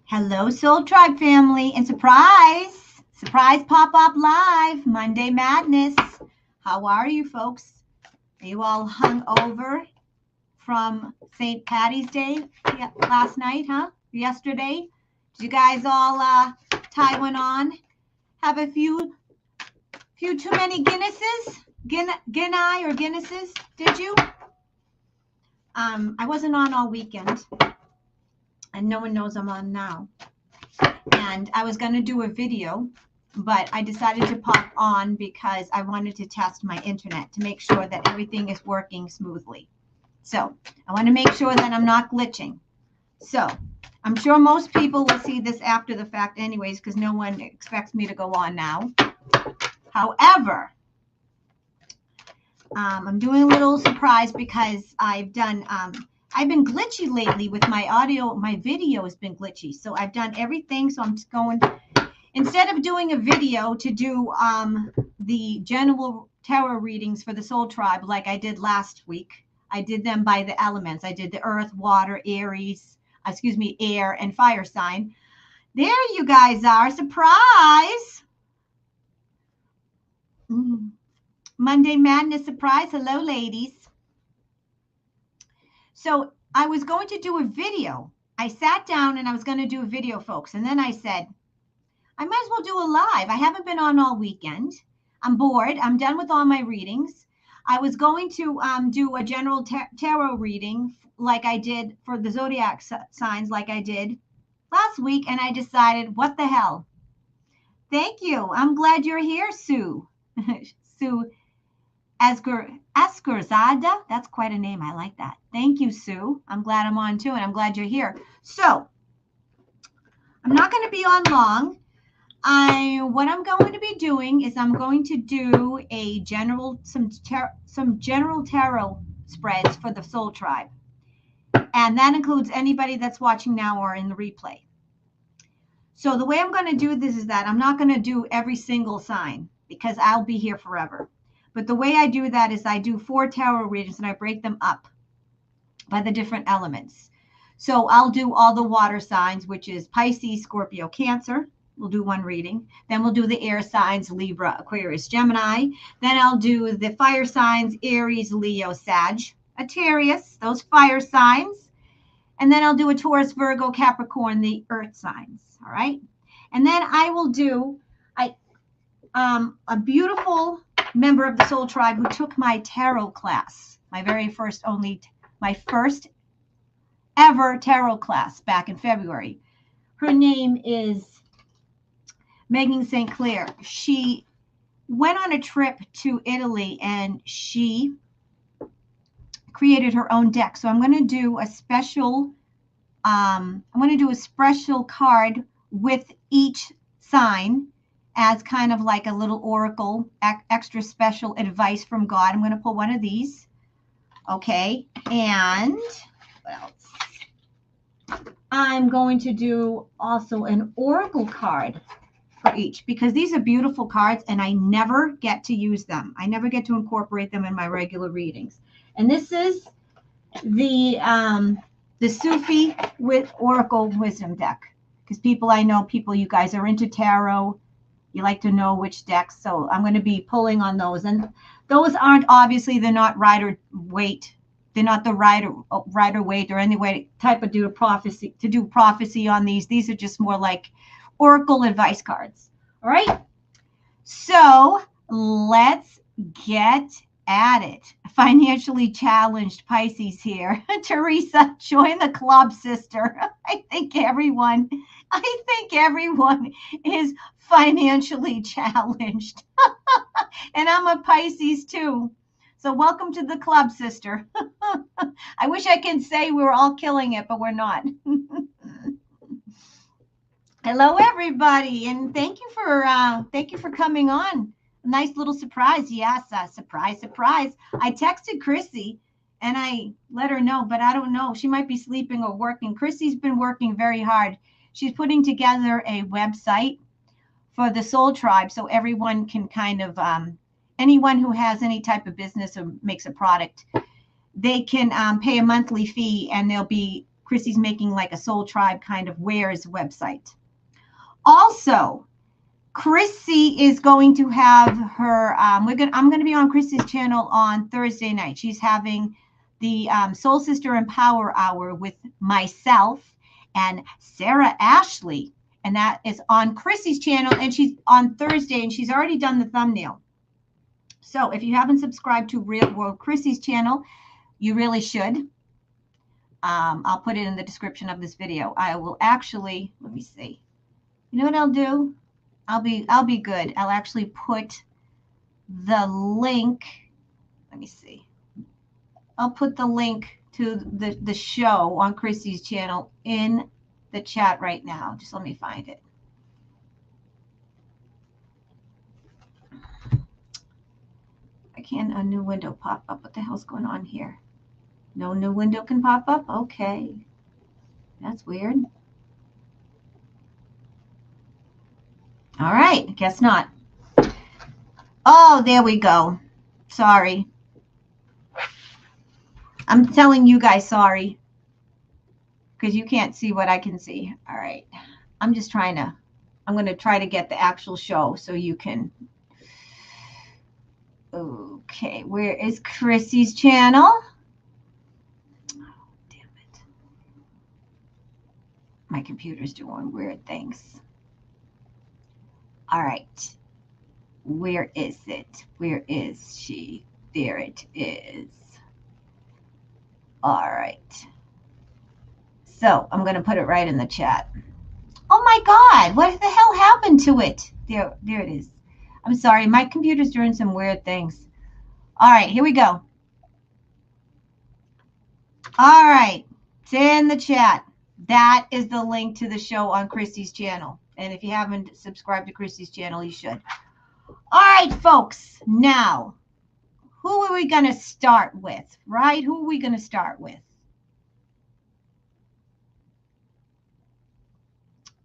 Hello, Soul Tribe family, and surprise pop-up live, Monday Madness. How are you, folks? Are you all hung over from St. Patty's Day last night, huh? Yesterday? Did you guys all tie one on? Have a few too many Guinnesses? Guinnesses? Did you? I wasn't on all weekend. And no one knows I'm on now. And I was going to do a video, but I decided to pop on because I wanted to test my internet to make sure that everything is working smoothly. So I want to make sure that I'm not glitching. So I'm sure most people will see this after the fact anyways, because no one expects me to go on now. However, I'm doing a little surprise because I've been glitchy lately with my audio. My video has been glitchy. So I've done everything. So I'm just going, instead of doing a video to do the general tarot readings for the Soul Tribe like I did last week, I did them by the elements. I did the earth, water, air, and fire sign. There you guys are. Surprise. Monday Madness surprise. Hello, ladies. So I was going to do a video. I sat down and I was going to do a video, folks. And then I said, I might as well do a live. I haven't been on all weekend. I'm bored. I'm done with all my readings. I was going to do a general tarot reading like I did for the zodiac signs like I did last week. And I decided, what the hell? Thank you. I'm glad you're here, Sue. Sue Eskerzada. That's quite a name. I like that. Thank you, Sue. I'm glad I'm on too, and I'm glad you're here. So I'm not going to be on long. What I'm going to be doing is I'm going to do a some general tarot spreads for the Soul Tribe, and that includes anybody that's watching now or in the replay. So the way I'm going to do this is that I'm not going to do every single sign because I'll be here forever. But the way I do that is I do 4 tarot readings and I break them up by the different elements. So I'll do all the water signs, which is Pisces, Scorpio, Cancer. We'll do one reading. Then we'll do the air signs, Libra, Aquarius, Gemini. Then I'll do the fire signs, Aries, Leo, Sagittarius, those fire signs. And then I'll do a Taurus, Virgo, Capricorn, the earth signs. All right. And then I will do a beautiful member of the Soul Tribe who took my tarot class, my first ever tarot class back in February. Her name is Megan St. Clair. She went on a trip to Italy and she created her own deck. So I'm going to do a special card with each sign as kind of like a little oracle, extra special advice from God. I'm going to pull one of these. Okay. And what else? I'm going to do also an oracle card for each because these are beautiful cards and I never get to use them. I never get to incorporate them in my regular readings. And this is the Sufi with Oracle Wisdom deck because you guys are into tarot. You like to know which decks, so I'm going to be pulling on those. And those aren't, obviously, they're not rider weight. They're not the rider weight or any way type of do prophecy on these. These are just more like oracle advice cards. All right. So let's get at it. Financially challenged Pisces here. Teresa, join the club, sister. I think everyone is financially challenged. And I'm a Pisces too. So welcome to the club, sister. I wish I could say we were all killing it, but we're not. Hello, everybody, and thank you for coming on. A nice little surprise. Yes, surprise. I texted Chrissy and I let her know, but I don't know. She might be sleeping or working. Chrissy's been working very hard. She's putting together a website for the Soul Tribe so everyone can kind of, anyone who has any type of business or makes a product, they can pay a monthly fee and they'll be Chrissy's making like a Soul Tribe kind of wares website. Also, Chrissy is going to have her, I'm going to be on Chrissy's channel on Thursday night. She's having the Soul Sister Empower Hour with myself and Sarah Ashley. And that is on Chrissy's channel, and she's on Thursday, and she's already done the thumbnail. So if you haven't subscribed to Real World Chrissy's channel, you really should. I'll put it in the description of this video. I will actually, let me see. You know what I'll do? I'll be good. I'll actually put the link. Let me see. I'll put the link to the show on Chrissy's channel in the chat right now. Just let me find it. I can't a new window pop up. What the hell's going on here? No new window can pop up? Okay. That's weird. All right, guess not. Oh, there we go. Sorry. I'm telling you guys sorry, because you can't see what I can see. All right. I'm going to try to get the actual show so you can. Okay, where is Chrissy's channel? Oh, damn it. My computer's doing weird things. All right. Where is it? Where is she? There it is. All right. So I'm going to put it right in the chat. Oh my God, what the hell happened to it? There it is. I'm sorry, my computer's doing some weird things. All right, here we go. All right, it's in the chat. That is the link to the show on Chrissy's channel. And if you haven't subscribed to Chrissy's channel, you should. All right, folks. Now, who are we going to start with, right? Who are we going to start with?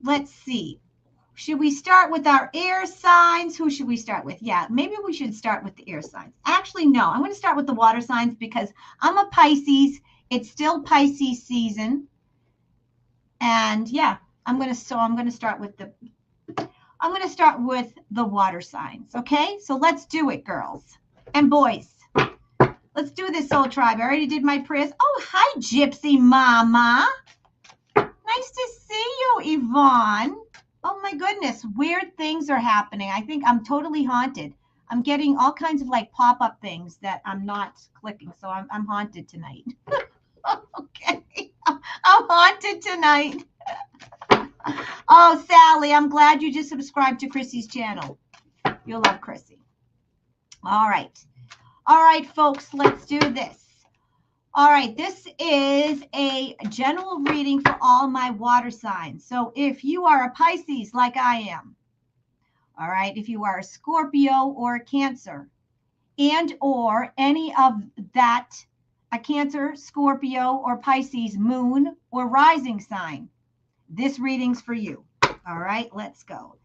Let's see. Should we start with our air signs? Who should we start with? Yeah, maybe we should start with the air signs. Actually, no. I'm going to start with the water signs because I'm a Pisces. It's still Pisces season. And yeah, I'm going to start with the water signs, okay? So let's do it, girls and boys. Let's do this, Soul Tribe. I already did my prayers. Oh, hi, Gypsy Mama. Nice to see you, Yvonne. Oh my goodness, weird things are happening. I think I'm totally haunted. I'm getting all kinds of like pop-up things that I'm not clicking, so I'm haunted tonight. Okay, I'm haunted tonight. Oh, Sally, I'm glad you just subscribed to Chrissy's channel. You'll love Chrissy. All right, folks, let's do this. All right, this is a general reading for all my water signs. So if you are a Pisces like I am, all right, if you are a Scorpio or a Cancer, and or any of that, a Cancer, Scorpio, or Pisces moon or rising sign, this reading's for you. All right, let's go.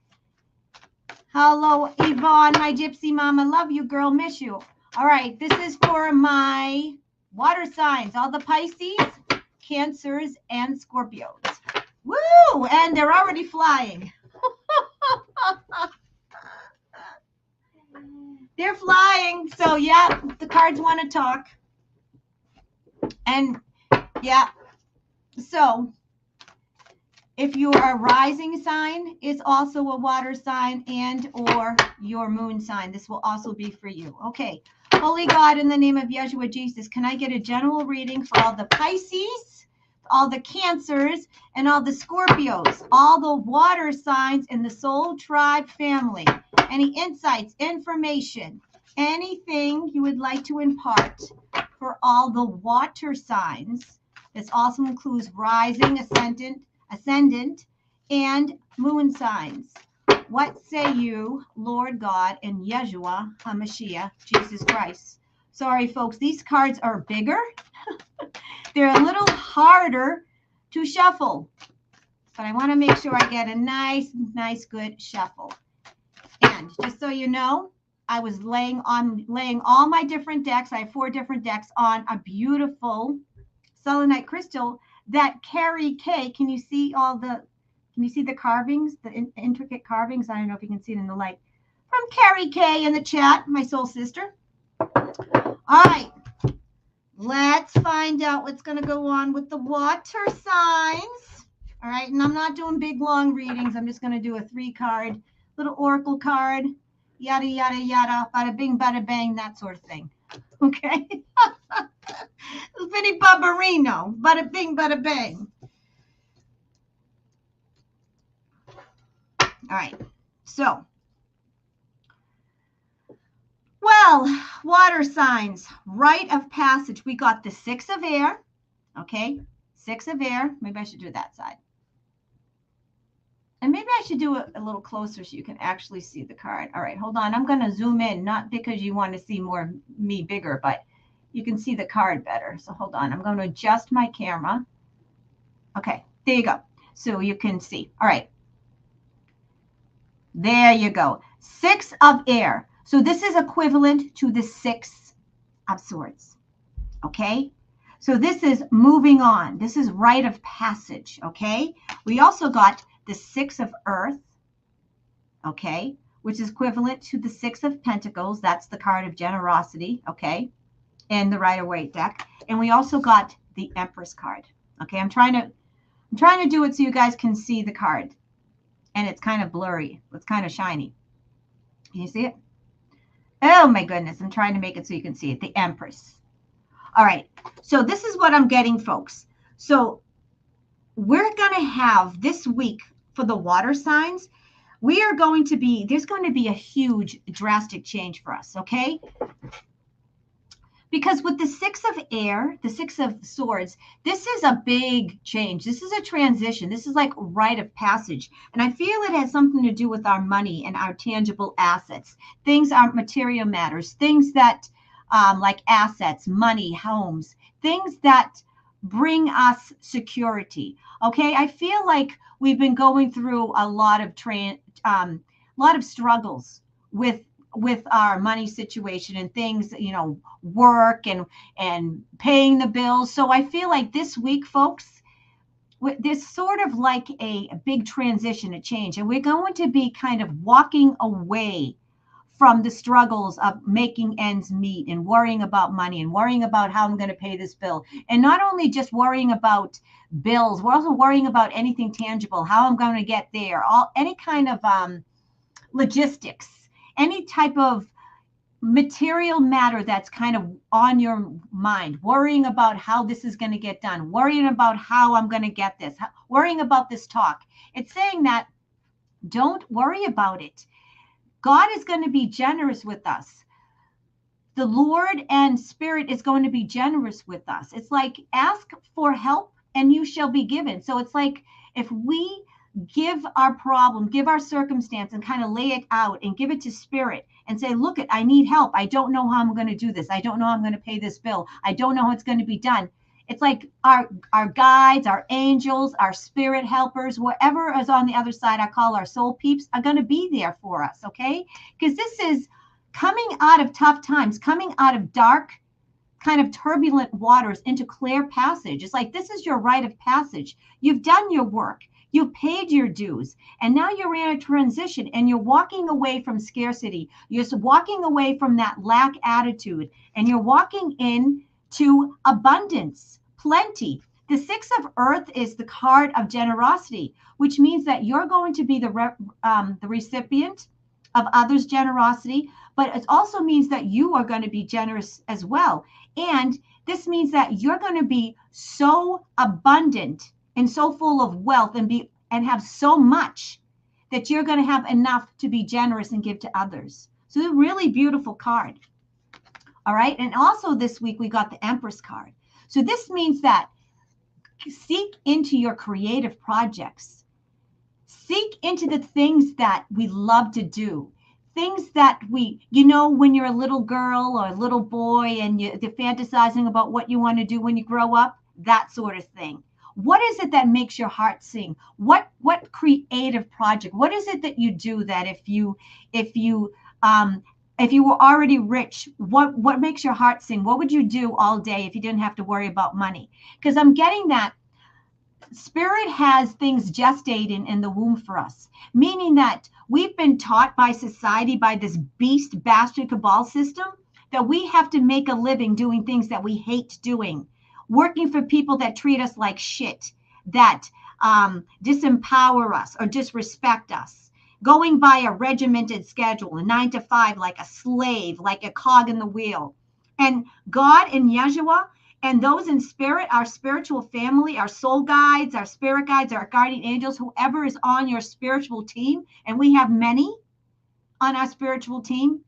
Hello, Yvonne, my Gypsy Mama. Love you, girl. Miss you. All right, this is for my water signs, all the Pisces, Cancers, and Scorpios. Woo! And they're already flying. They're flying. So, yeah, the cards want to talk. And, yeah, so if you are a rising sign, it's also a water sign, and or your moon sign. This will also be for you. Okay. Holy God, in the name of Yeshua Jesus, can I get a general reading for all the Pisces, all the Cancers, and all the Scorpios, all the water signs in the Soul Tribe family? Any insights, information, anything you would like to impart for all the water signs? This also includes rising, ascendant, and moon signs. What say you, Lord God, and Yeshua HaMashiach, Jesus Christ? Sorry, folks, these cards are bigger. They're a little harder to shuffle. But I want to make sure I get a nice, good shuffle. And just so you know, I was laying all my different decks. I have 4 different decks on a beautiful selenite crystal that Carrie K. Can you see the carvings, the intricate carvings? I don't know if you can see it in the light. From Carrie K in the chat, my soul sister. All right. Let's find out what's going to go on with the water signs. All right. And I'm not doing big, long readings. I'm just going to do a 3-card, little oracle card, yada, yada, yada, bada bing, bada bang, that sort of thing. Okay. Vinny Barbarino, bada bing, bada bang. All right. So, well, water signs, rite of passage. We got the 6 of air. Okay. 6 of air. Maybe I should do that side. And maybe I should do it a little closer so you can actually see the card. All right, hold on. I'm going to zoom in, not because you want to see more me bigger, but you can see the card better. So hold on. I'm going to adjust my camera. Okay, there you go. So you can see. All right. There you go. 6 of air. So this is equivalent to the 6 of swords. Okay. So this is moving on. This is rite of passage. Okay. We also got the 6 of earth. Okay. Which is equivalent to the 6 of pentacles. That's the card of generosity. Okay. In the Rider-Waite deck. And we also got the Empress card. Okay. I'm trying to do it so you guys can see the card. And it's kind of blurry. It's kind of shiny. Can you see it? Oh my goodness. I'm trying to make it so you can see it. The Empress. All right. So this is what I'm getting, folks. So we're going to have this week for the water signs. There's going to be a huge drastic change for us. Okay. Because with the 6 of air, the 6 of swords, this is a big change. This is a transition. This is like rite of passage. And I feel it has something to do with our money and our tangible assets. Things aren't material matters. Things that like assets, money, homes, things that bring us security. Okay. I feel like we've been going through a lot of struggles with our money situation and things, work and paying the bills. So I feel like this week, folks, there's sort of like a big transition, a change, and we're going to be kind of walking away from the struggles of making ends meet and worrying about money and worrying about how I'm going to pay this bill. And not only just worrying about bills, we're also worrying about anything tangible, how I'm going to get there, any kind of logistics, any type of material matter that's kind of on your mind, worrying about how this is going to get done, worrying about how I'm going to get this, worrying about this talk. It's saying that don't worry about it. God is going to be generous with us. The Lord and Spirit is going to be generous with us. It's like ask for help and you shall be given. So it's like if we give our problem, give our circumstance and kind of lay it out and give it to Spirit and say, look, I need help. I don't know how I'm going to do this. I don't know how I'm going to pay this bill. I don't know how it's going to be done. It's like our guides, our angels, our spirit helpers, whatever is on the other side, I call our soul peeps, are going to be there for us, okay? Because this is coming out of tough times, coming out of dark, kind of turbulent waters into clear passage. It's like this is your rite of passage. You've done your work. You paid your dues, and now you're in a transition, and you're walking away from scarcity. You're walking away from that lack attitude, and you're walking in to abundance, plenty. The 6 of earth is the card of generosity, which means that you're going to be the recipient of others' generosity, but it also means that you are going to be generous as well. And this means that you're going to be so abundant and so full of wealth and have so much that you're going to have enough to be generous and give to others. So a really beautiful card. All right. And also this week we got the Empress card. So this means that seek into your creative projects. Seek into the things that we love to do. Things that when you're a little girl or a little boy and you're fantasizing about what you want to do when you grow up, that sort of thing. What is it that makes your heart sing? What creative project? What is it that you do that if you were already rich, what makes your heart sing? What would you do all day if you didn't have to worry about money? Because I'm getting that Spirit has things gestating in the womb for us, meaning that we've been taught by society, by this beast bastard cabal system, that we have to make a living doing things that we hate doing, working for people that treat us like shit, that disempower us or disrespect us, going by a regimented schedule, a 9 to 5, like a slave, like a cog in the wheel. And God and Yeshua and those in spirit, our spiritual family, our soul guides, our spirit guides, our guardian angels, whoever is on your spiritual team, and we have many on our spiritual team,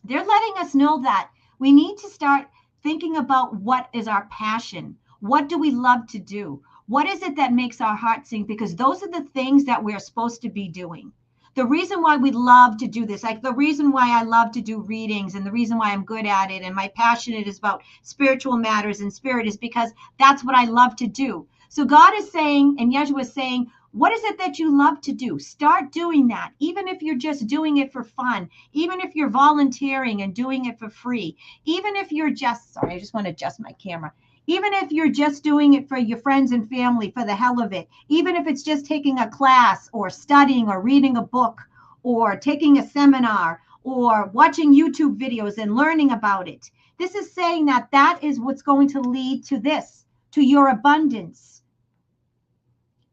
they're letting us know that we need to start thinking about what is our passion. What do we love to do? What is it that makes our heart sing? Because those are the things that we're supposed to be doing. The reason why we love to do this, like the reason why I love to do readings and the reason why I'm good at it and my passion is about spiritual matters and spirit, is because that's what I love to do. So God is saying, and Yeshua is saying, what is it that you love to do? Start doing that, even if you're just doing it for fun, even if you're volunteering and doing it for free, even if you're just, sorry, I just want to adjust my camera. Even if you're just doing it for your friends and family for the hell of it, even if it's just taking a class or studying or reading a book or taking a seminar or watching YouTube videos and learning about it. This is saying that that is what's going to lead to this, to your abundance,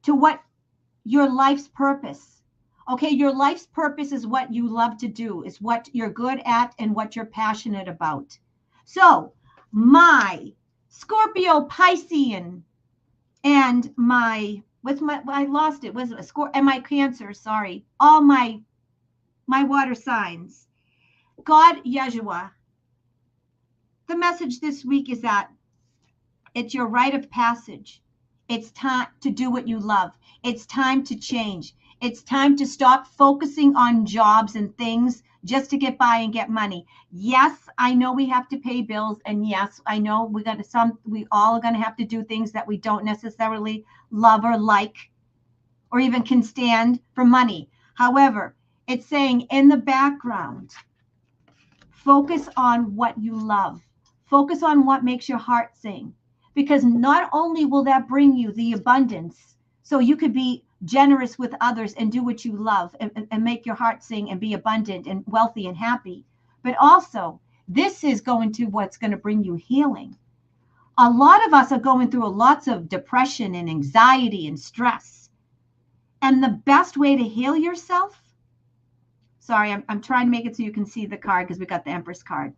to what your life's purpose. Okay, your life's purpose is what you love to do, is what you're good at and what you're passionate about. So my Scorpio, Piscean, and I lost it. Was it and my Cancer? Sorry, all my water signs. God, Yeshua. The message this week is that it's your rite of passage. It's time to do what you love. It's time to change. It's time to stop focusing on jobs and things just to get by and get money. Yes, I know we have to pay bills, and yes, I know we all are going to have to do things that we don't necessarily love or like or even can stand for money. However, it's saying in the background, focus on what you love. Focus on what makes your heart sing, because not only will that bring you the abundance, so you could be generous with others and do what you love and make your heart sing and be abundant and wealthy and happy, but also this is what's going to bring you healing. A lot of us are going through lots of depression and anxiety and stress. And the best way to heal yourself, sorry, I'm trying to make it so you can see the card because we got the Empress card.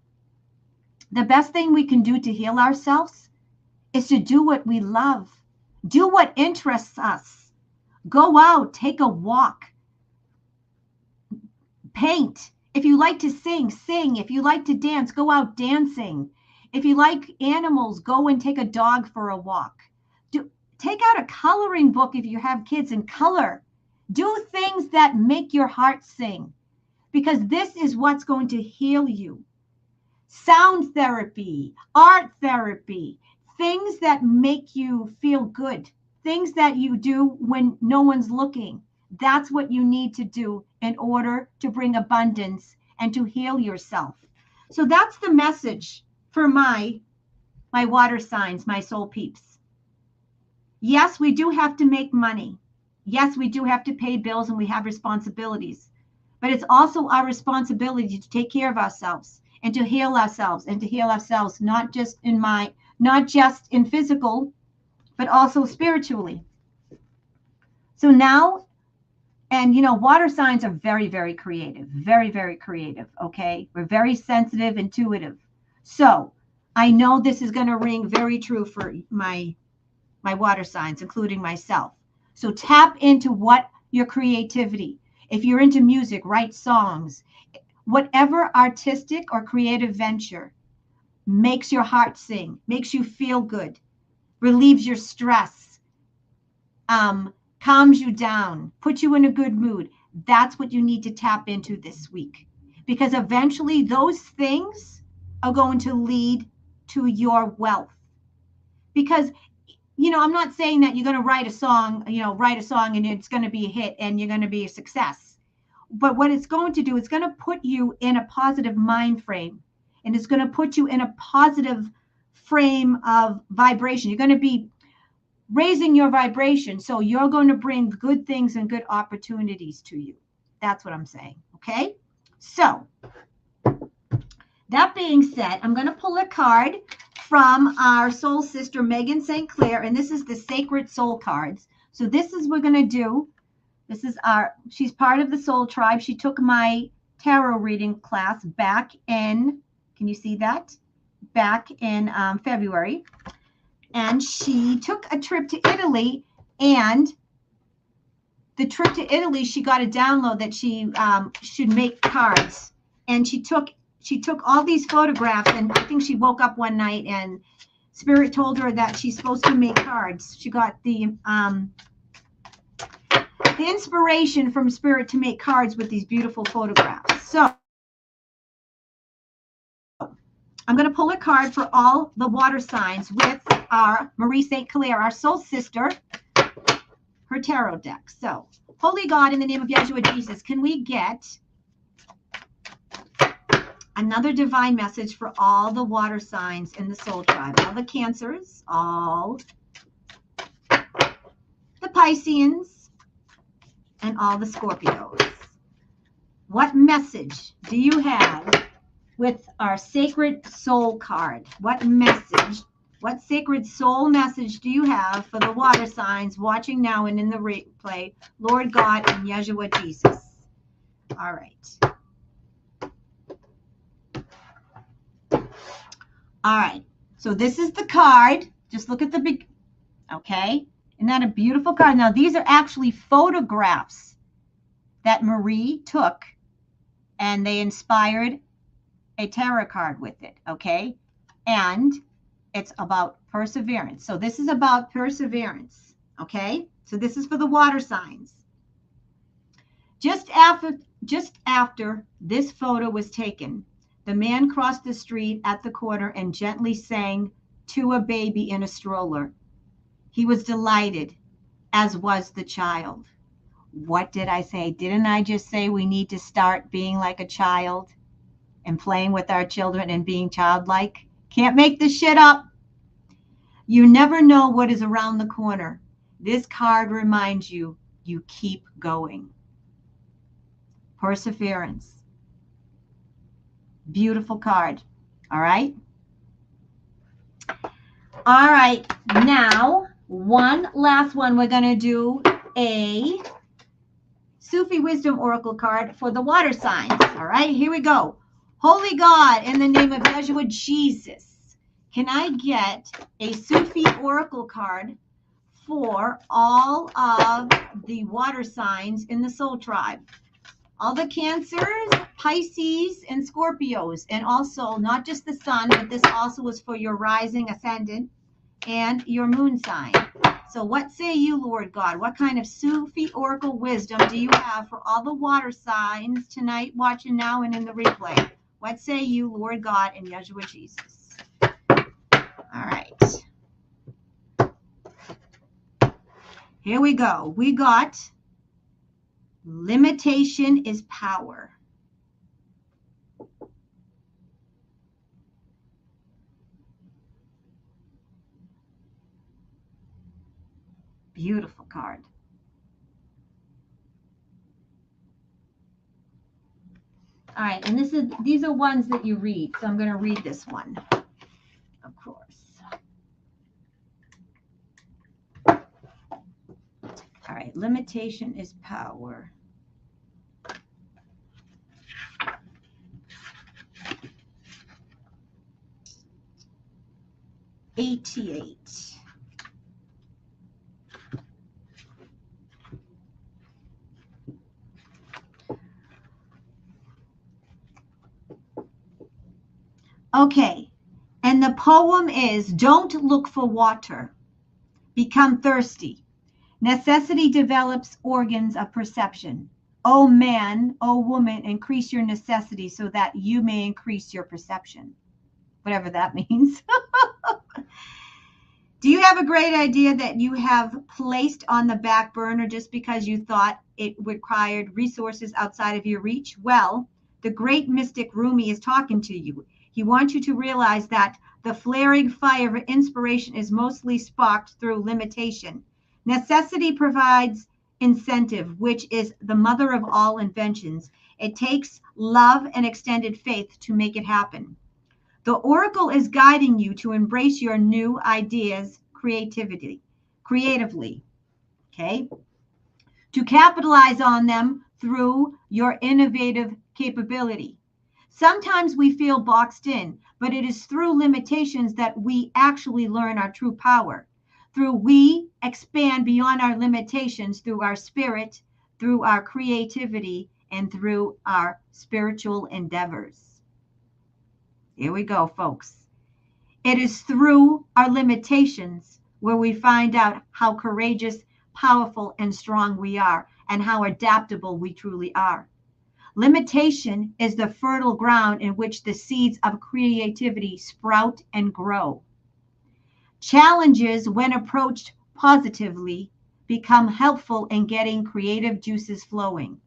The best thing we can do to heal ourselves is to do what we love. Do what interests us. Go out, take a walk, paint. If you like to sing, sing. If you like to dance, go out dancing. If you like animals, go and take a dog for a walk. Take out a coloring book if you have kids and color. Do things that make your heart sing, because this is what's going to heal you. Sound therapy, art therapy, things that make you feel good. Things that you do when no one's looking. That's what you need to do in order to bring abundance and to heal yourself. So that's the message for my water signs, my soul peeps. Yes, we do have to make money. Yes, we do have to pay bills and we have responsibilities. But it's also our responsibility to take care of ourselves and to heal ourselves not just in physical, but also spiritually. So now, and water signs are very, very creative, very, very creative. Okay. We're very sensitive, intuitive. So I know this is going to ring very true for my water signs, including myself. So tap into what your creativity, if you're into music, write songs, whatever artistic or creative venture makes your heart sing, makes you feel good, relieves your stress, calms you down, puts you in a good mood. That's what you need to tap into this week, because eventually those things are going to lead to your wealth. Because, I'm not saying that you're going to write a song and it's going to be a hit and you're going to be a success. But what it's going to do, it's going to put you in a positive mind frame, and it's going to put you in a positive frame of vibration. You're going to be raising your vibration. So you're going to bring good things and good opportunities to you. That's what I'm saying. Okay. So that being said, I'm going to pull a card from our soul sister, Megan St. Clair, and this is the Sacred Soul cards. So this is what we're going to do. This is she's part of the Soul Tribe. She took my tarot reading class back in, can you see that? Back in February. And she took a trip to Italy, and the trip to Italy, she got a download that she should make cards. And she took all these photographs, and I think she woke up one night and Spirit told her that she's supposed to make cards. She got the inspiration from Spirit to make cards with these beautiful photographs. So I'm going to pull a card for all the water signs with our Marie St. Clair, our soul sister, her tarot deck. So, Holy God, in the name of Yeshua Jesus, can we get another divine message for all the water signs in the soul tribe? All the Cancers, all the Pisceans, and all the Scorpios. What message do you have with our Sacred Soul card? What message, what Sacred Soul message do you have for the water signs watching now and in the replay? Lord God and Yeshua Jesus. All right. All right. So this is the card. Just look at the big, okay? Isn't that a beautiful card? Now, these are actually photographs that Marie took, and they inspired a tarot card with it, okay? And it's about perseverance. So this is about perseverance, okay? So this is for the water signs. Just after this photo was taken, the man crossed the street at the corner and gently sang to a baby in a stroller. He was delighted, as was the child. What did I say? Didn't I just say we need to start being like a child and playing with our children and being childlike? Can't make this shit up. You never know what is around the corner. This card reminds you, you keep going. Perseverance. Beautiful card. All right. All right. Now, one last one. We're going to do a Sufi Wisdom Oracle card for the water signs. All right. Here we go. Holy God, in the name of Yeshua Jesus, can I get a Sufi Oracle card for all of the water signs in the soul tribe? All the Cancers, Pisces, and Scorpios. And also, not just the sun, but this also is for your rising ascendant and your moon sign. So what say you, Lord God? What kind of Sufi Oracle wisdom do you have for all the water signs tonight, watching now and in the replay? What say you, Lord God, and Yeshua Jesus? All right. Here we go. We got limitation is power. Beautiful card. All right, and these are ones that you read, so I'm going to read this one, of course. All right, limitation is power. $88. Okay, and the poem is, don't look for water, become thirsty. Necessity develops organs of perception. O man, O woman, increase your necessity so that you may increase your perception. Whatever that means. Do you have a great idea that you have placed on the back burner just because you thought it required resources outside of your reach? Well, the great mystic Rumi is talking to you. He wants you to realize that The flaring fire of inspiration is mostly sparked through limitation. Necessity provides incentive, which is the mother of all inventions. It takes love and extended faith to make it happen. The oracle is guiding you to embrace your new ideas creatively, okay? To capitalize on them through your innovative capability. Sometimes we feel boxed in, but it is through limitations that we actually learn our true power. We expand beyond our limitations through our spirit, through our creativity, and through our spiritual endeavors. Here we go, folks. It is through our limitations where we find out how courageous, powerful, and strong we are, and how adaptable we truly are. Limitation is the fertile ground in which the seeds of creativity sprout and grow. Challenges, when approached positively, become helpful in getting creative juices flowing.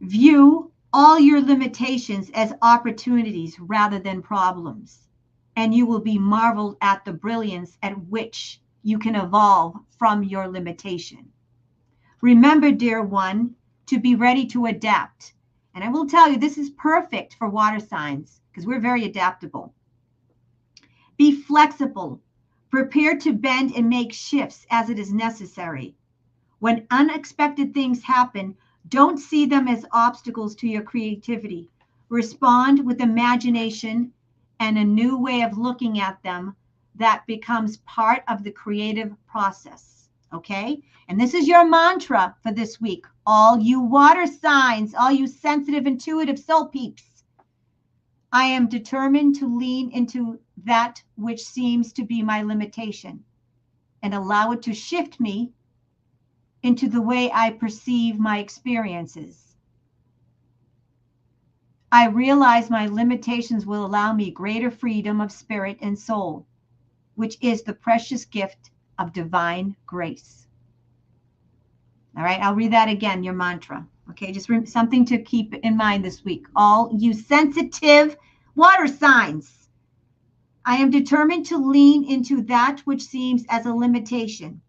View all your limitations as opportunities rather than problems, and you will be marveled at the brilliance at which you can evolve from your limitation. Remember, dear one, to be ready to adapt. And I will tell you, this is perfect for water signs because we're very adaptable. Be flexible, prepared to bend and make shifts as it is necessary. When unexpected things happen, don't see them as obstacles to your creativity. Respond with imagination and a new way of looking at them that becomes part of the creative process. Okay? And this is your mantra for this week. All you water signs, all you sensitive, intuitive soul peeps. I am determined to lean into that which seems to be my limitation and allow it to shift me into the way I perceive my experiences. I realize my limitations will allow me greater freedom of spirit and soul, which is the precious gift of divine grace. All right, I'll read that again, your mantra. Okay, just something to keep in mind this week. All you sensitive water signs, I am determined to lean into that which seems as a limitation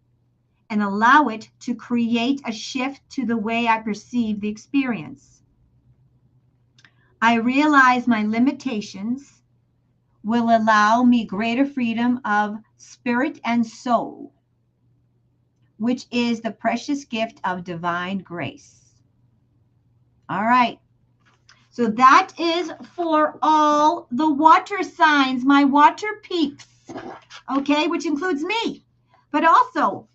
and allow it to create a shift to the way I perceive the experience. I realize my limitations will allow me greater freedom of spirit and soul, which is the precious gift of divine grace. All right. So that is for all the water signs, my water peeps, okay, which includes me. But also,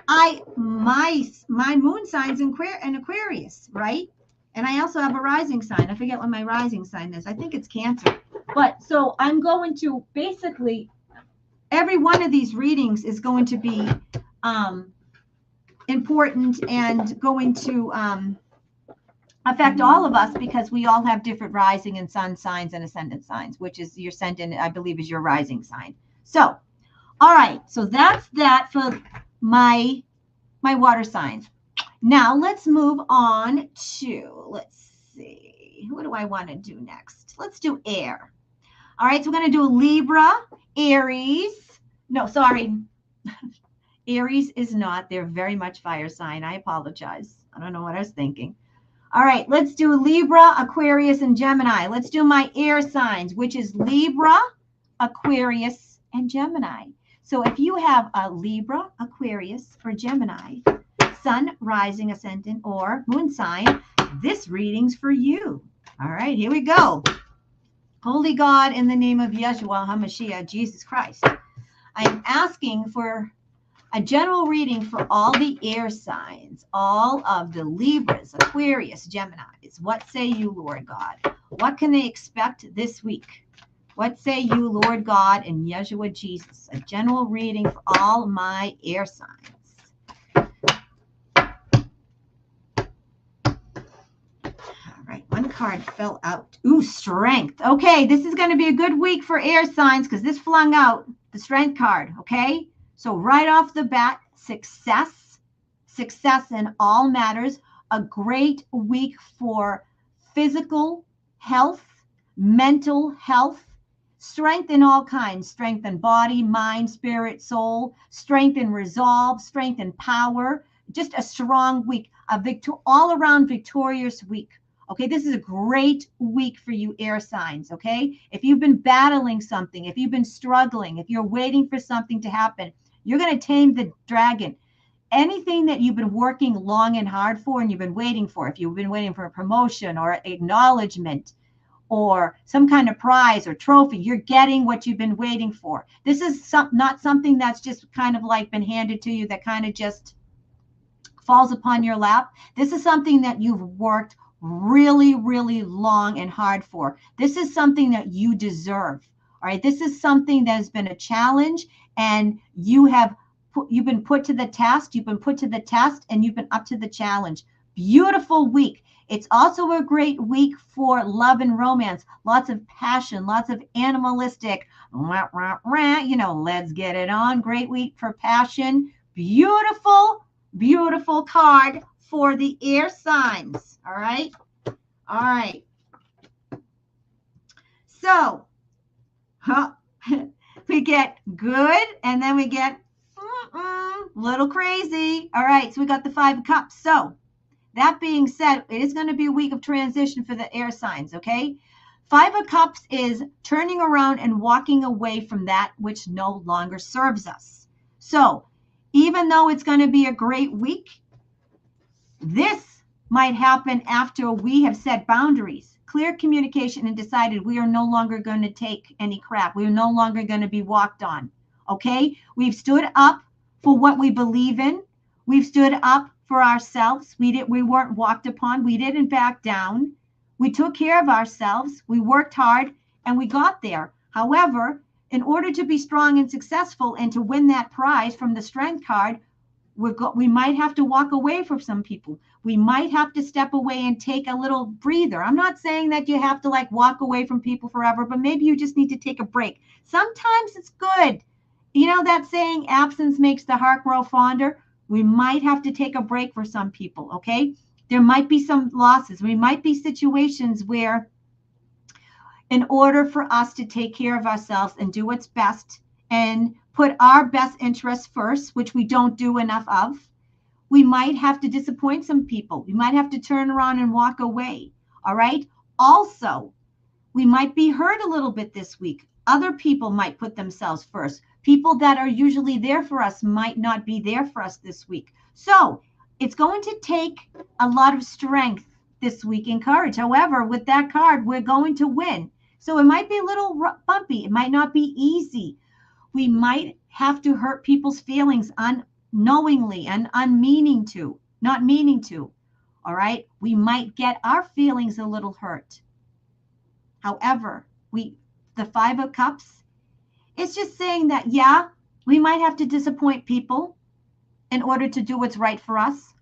my moon sign's in Aquarius, right? And I also have a rising sign. I forget what my rising sign is. I think it's Cancer. But so I'm going to basically, every one of these readings is going to be important and going to affect all of us because we all have different rising and sun signs and ascendant signs, which is your ascendant, I believe, is your rising sign. So, all right. So that's that for my water signs. Now let's move on to, let's see, what do I want to do next? Let's do air. All right. So we're going to do Libra, Aries. No, sorry. Aries is not. They're very much fire sign. I apologize. I don't know what I was thinking. All right, let's do Libra, Aquarius, and Gemini. Let's do my air signs, which is Libra, Aquarius, and Gemini. So if you have a Libra, Aquarius, or Gemini, sun, rising, ascendant, or moon sign, this reading's for you. All right, here we go. Holy God, in the name of Yeshua HaMashiach, Jesus Christ, I am asking for a general reading for all the air signs, all of the Libras, Aquarius, Geminis. What say you, Lord God? What can they expect this week? What say you, Lord God, and Yeshua Jesus? A general reading for all my air signs. All right, one card fell out. Ooh, strength. Okay, this is going to be a good week for air signs because this flung out the strength card, okay? So right off the bat, success in all matters, a great week for physical health, mental health, strength in all kinds, strength in body, mind, spirit, soul, strength in resolve, strength in power, just a strong week, all around victorious week. Okay, this is a great week for you air signs, okay? If you've been battling something, if you've been struggling, if you're waiting for something to happen, you're going to tame the dragon. Anything that you've been working long and hard for and you've been waiting for, if you've been waiting for a promotion or acknowledgement or some kind of prize or trophy, you're getting what you've been waiting for. This is not something that's just kind of like been handed to you that kind of just falls upon your lap. This is something that you've worked really, really long and hard for. This is something that you deserve. All right. This is something that has been a challenge, and you've been put to the test. You've been put to the test, and you've been up to the challenge. Beautiful week. It's also a great week for love and romance. Lots of passion, lots of animalistic, let's get it on. Great week for passion. Beautiful, beautiful card for the air signs. All right. All right. So, we get good, and then we get little crazy. All right. So we got the 5 of Cups. So that being said, it is going to be a week of transition for the air signs. Okay. 5 of Cups is turning around and walking away from that which no longer serves us. So even though it's going to be a great week, this might happen after we have set boundaries, clear communication, and decided we are no longer going to take any crap. We are no longer going to be walked on. Okay? We've stood up for what we believe in. We've stood up for ourselves. We weren't walked upon. We didn't back down. We took care of ourselves. We worked hard, and we got there. However, in order to be strong and successful and to win that prize from the Strength card, we might have to walk away from some people. We might have to step away and take a little breather. I'm not saying that you have to like walk away from people forever, but maybe you just need to take a break. Sometimes it's good. You know that saying, absence makes the heart grow fonder? We might have to take a break for some people, okay? There might be some losses. We might be situations where in order for us to take care of ourselves and do what's best and put our best interests first, which we don't do enough of, we might have to disappoint some people. We might have to turn around and walk away. All right. Also, we might be hurt a little bit this week. Other people might put themselves first. People that are usually there for us might not be there for us this week. So it's going to take a lot of strength this week and courage. However, with that card, we're going to win. So it might be a little bumpy. It might not be easy. We might have to hurt people's feelings unknowingly and not meaning to. All right. We might get our feelings a little hurt. However, the 5 of Cups, it's just saying that, yeah, we might have to disappoint people in order to do what's right for us.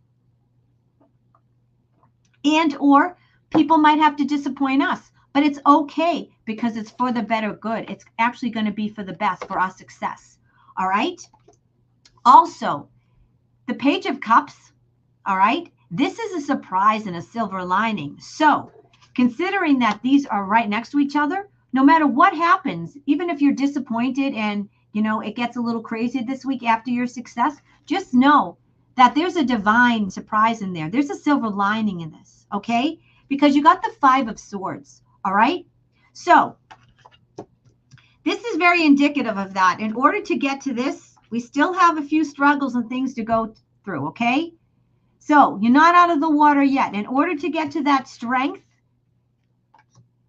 And or people might have to disappoint us. But it's okay because it's for the better good. It's actually going to be for the best, for our success. All right. Also, the Page of Cups. All right. This is a surprise and a silver lining. So considering that these are right next to each other, no matter what happens, even if you're disappointed and, it gets a little crazy this week after your success, just know that there's a divine surprise in there. There's a silver lining in this. Okay. Because you got the 5 of Swords. All right. So this is very indicative of that. In order to get to this, we still have a few struggles and things to go through. Okay. So you're not out of the water yet. In order to get to that strength,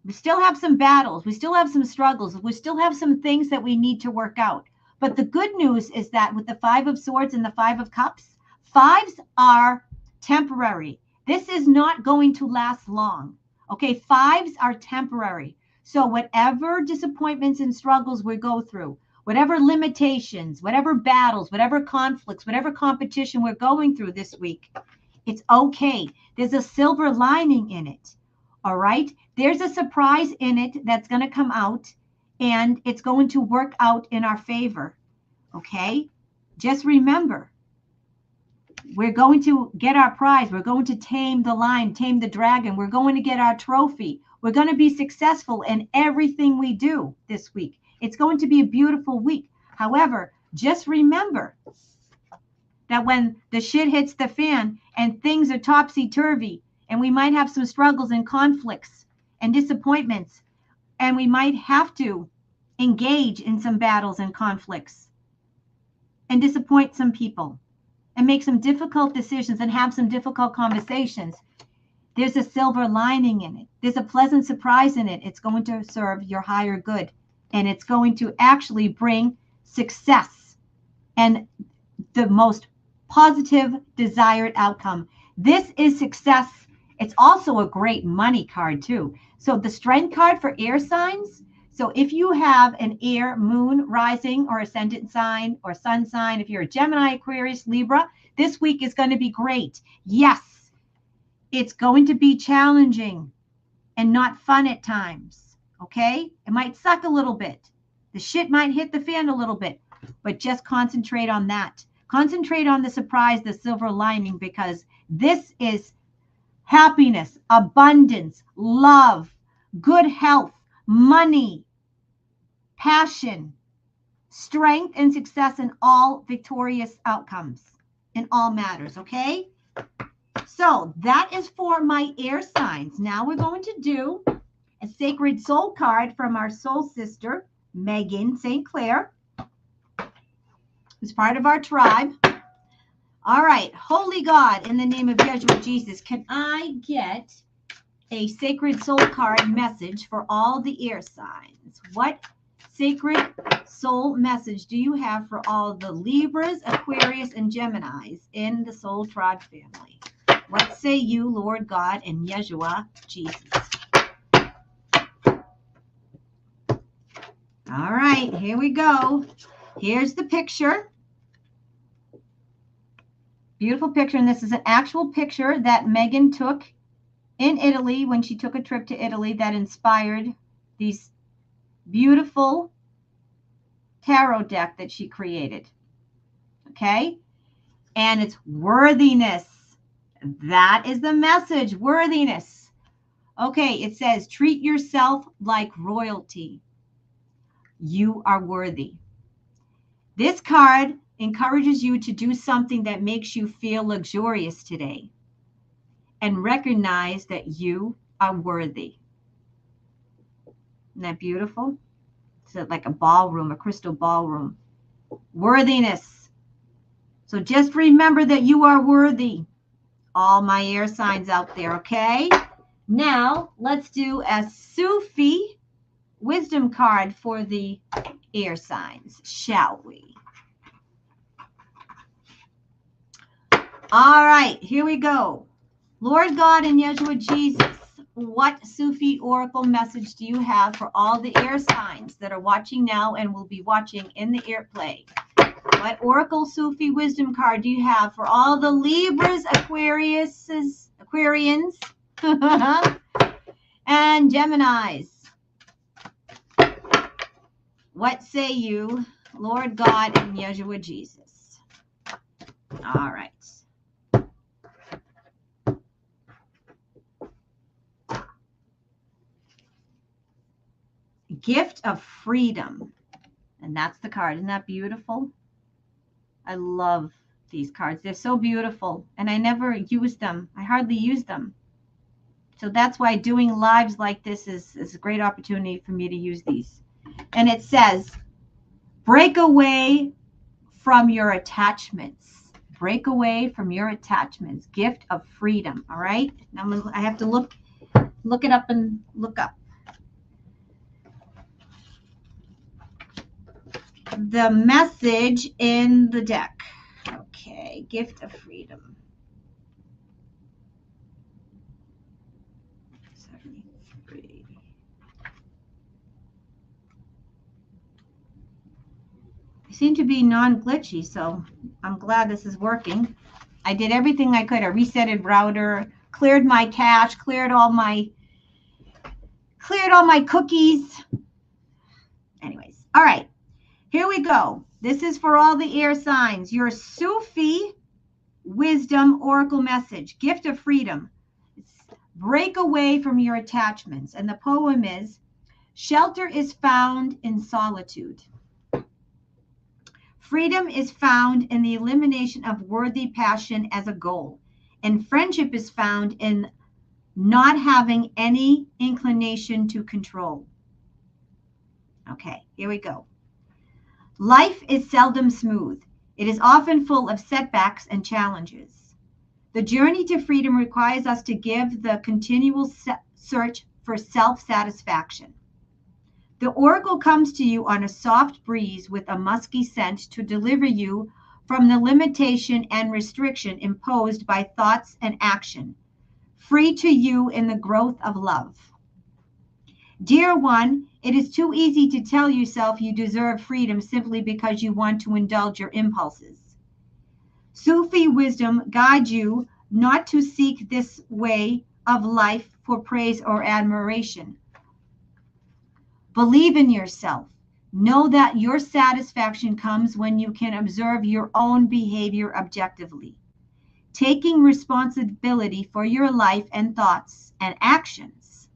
we still have some battles. We still have some struggles. We still have some things that we need to work out. But the good news is that with the 5 of Swords and the 5 of Cups, 5s are temporary. This is not going to last long. Okay, 5s are temporary. So whatever disappointments and struggles we go through, whatever limitations, whatever battles, whatever conflicts, whatever competition we're going through this week, it's okay. There's a silver lining in it. All right. There's a surprise in it that's going to come out, and it's going to work out in our favor. Okay. Just remember, We're going to get our prize. We're going to tame the lion, tame the dragon. We're going to get our trophy. We're going to be successful in everything we do this week. It's going to be a beautiful week. However, just remember that when the shit hits the fan and things are topsy-turvy, and we might have some struggles and conflicts and disappointments, and we might have to engage in some battles and conflicts and disappoint some people and make some difficult decisions and have some difficult conversations. There's a silver lining in it. There's a pleasant surprise in it. It's going to serve your higher good, and it's going to actually bring success and the most positive desired outcome. This is success. It's also a great money card too. So the strength card for air signs. So if you have an air, moon, rising, or ascendant sign or sun sign, if you're a Gemini, Aquarius, Libra, this week is going to be great. Yes, it's going to be challenging and not fun at times. Okay? It might suck a little bit. The shit might hit the fan a little bit, but just concentrate on that. Concentrate on the surprise, the silver lining, because this is happiness, abundance, love, good health, money, passion, strength, and success in all victorious outcomes, in all matters, okay? So that is for my air signs. Now we're going to do a sacred soul card from our soul sister, Megan St. Clair, who's part of our tribe. All right, Holy God, in the name of Yeshua Jesus, can I get a sacred soul card message for all the air signs? What sacred soul message do you have for all the Libras, Aquarius, and Geminis in the soul tribe family? What say you, Lord God, and Yeshua Jesus? All right, here we go. Here's the picture. Beautiful picture, and this is an actual picture that Megan took in Italy when she took a trip to Italy that inspired these beautiful tarot deck that she created. Okay? And it's worthiness. That is the message, worthiness. Okay, it says, treat yourself like royalty. You are worthy. This card encourages you to do something that makes you feel luxurious today and recognize that you are worthy. Isn't that beautiful? It's like a ballroom, a crystal ballroom. Worthiness. So just remember that you are worthy. All my air signs out there, okay? Now, let's do a Sufi wisdom card for the air signs, shall we? All right, here we go. Lord God and Yeshua Jesus, what Sufi oracle message do you have for all the air signs that are watching now and will be watching in the airplay? What oracle Sufi wisdom card do you have for all the Libras, Aquarians, and Geminis? What say you, Lord God and Yeshua Jesus? All right. Gift of freedom. And that's the card. Isn't that beautiful? I love these cards. They're so beautiful. And I never use them. I hardly use them. So that's why doing lives like this is a great opportunity for me to use these. And it says, break away from your attachments. Break away from your attachments. Gift of freedom. All right? Now I have to look it up and look up the message in the deck. Okay, gift of freedom. 73. I seem to be non-glitchy, so I'm glad this is working. I did everything I could. I resetted router, cleared my cache, cleared all my cookies. Anyways, all right. Here we go. This is for all the air signs. Your Sufi wisdom oracle message, gift of freedom. Break away from your attachments. And the poem is, shelter is found in solitude. Freedom is found in the elimination of worthy passion as a goal. And friendship is found in not having any inclination to control. Okay, here we go. Life is seldom smooth. It is often full of setbacks and challenges. The journey to freedom requires us to give the continual search for self-satisfaction. The oracle comes to you on a soft breeze with a musky scent to deliver you from the limitation and restriction imposed by thoughts and action, free to you in the growth of love. Dear one, it is too easy to tell yourself you deserve freedom simply because you want to indulge your impulses. Sufi wisdom guides you not to seek this way of life for praise or admiration. Believe in yourself. Know that your satisfaction comes when you can observe your own behavior objectively. Taking responsibility for your life and thoughts and actions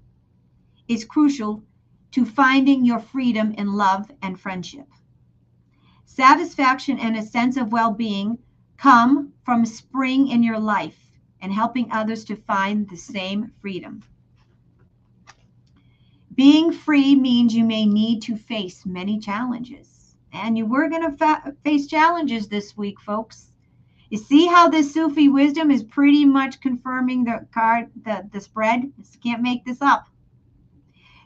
is crucial to finding your freedom in love and friendship. Satisfaction and a sense of well-being come from spring in your life and helping others to find the same freedom. Being free means you may need to face many challenges. And you were going to face challenges this week, folks. You see how this Sufi wisdom is pretty much confirming the card, the spread? You can't make this up.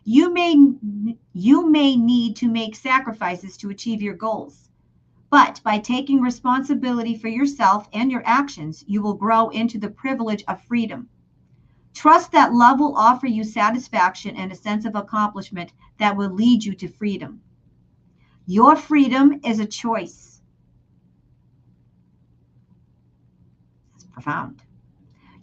You may need to make sacrifices to achieve your goals. But by taking responsibility for yourself and your actions, you will grow into the privilege of freedom. Trust that love will offer you satisfaction and a sense of accomplishment that will lead you to freedom. Your freedom is a choice. It's profound.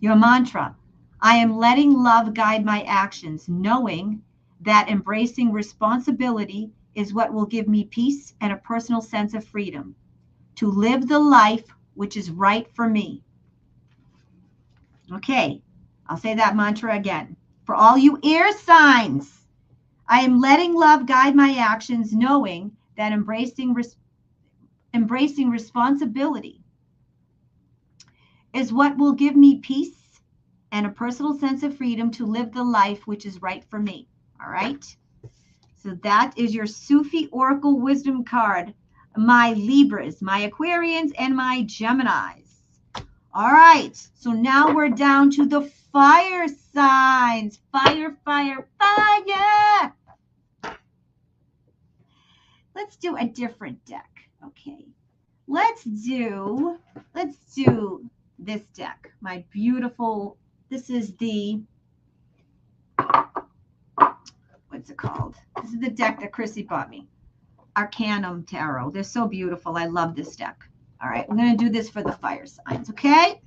Your mantra, I am letting love guide my actions, knowing that embracing responsibility is what will give me peace and a personal sense of freedom to live the life which is right for me. Okay, I'll say that mantra again. For all you air signs, I am letting love guide my actions, knowing that embracing responsibility is what will give me peace and a personal sense of freedom to live the life which is right for me. All right. So that is your Sufi Oracle Wisdom card. My Libras, my Aquarians, and my Geminis. All right. So now we're down to the fire signs. Fire, fire, fire. Let's do a different deck. Okay. Let's do this deck. My beautiful, this is the, what's it called? This is the deck that Chrissy bought me. Arcanum Tarot. They're so beautiful. I love this deck. All right, we're going to do this for the fire signs, okay?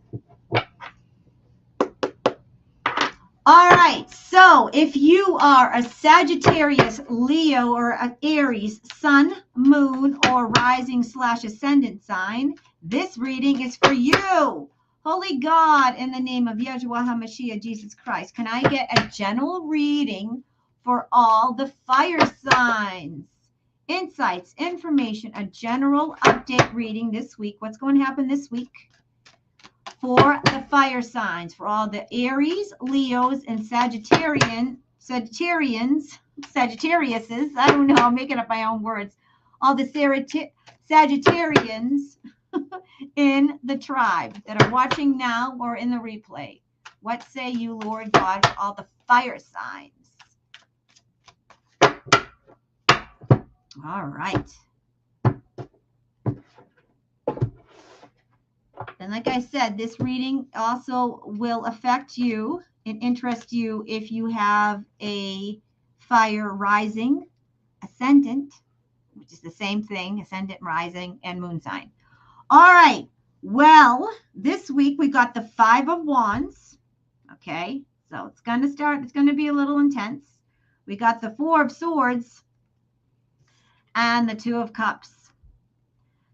All right, so if you are a Sagittarius, Leo, or an Aries, Sun, Moon, or Rising/Ascendant sign, this reading is for you. Holy God, in the name of Yeshua HaMashiach, Jesus Christ, can I get a general reading for all the fire signs? Insights, information, a general update reading this week. What's going to happen this week for the fire signs, for all the Aries, Leos, and Sagittariuses. I don't know, I'm making up my own words. All the Sagittarians in the tribe that are watching now or in the replay. What say you, Lord God, for all the fire signs? All right. And like I said, this reading also will affect you and interest you if you have a fire rising, ascendant, which is the same thing, ascendant, rising, and moon sign. All right. Well, this week we got the 5 of Wands. Okay. So it's going to be a little intense. We got the 4 of Swords and the 2 of Cups.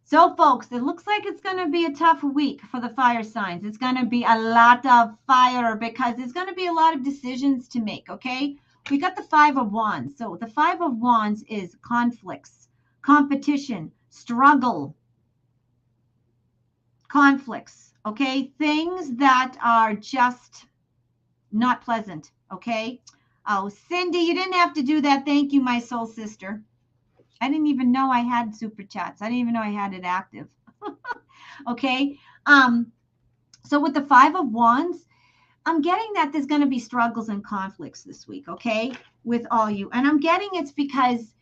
So, folks, it looks like it's going to be a tough week for the fire signs. It's going to be a lot of fire because there's going to be a lot of decisions to make, okay? We got the Five of Wands. So the Five of Wands is conflicts, competition, struggle, conflicts, okay? Things that are just not pleasant, okay? Oh, Cindy, you didn't have to do that. Thank you, my soul sister. I didn't even know I had super chats. I didn't even know I had it active. Okay. So with the Five of Wands, I'm getting that there's going to be struggles and conflicts this week, okay, with all you. And I'm getting it's because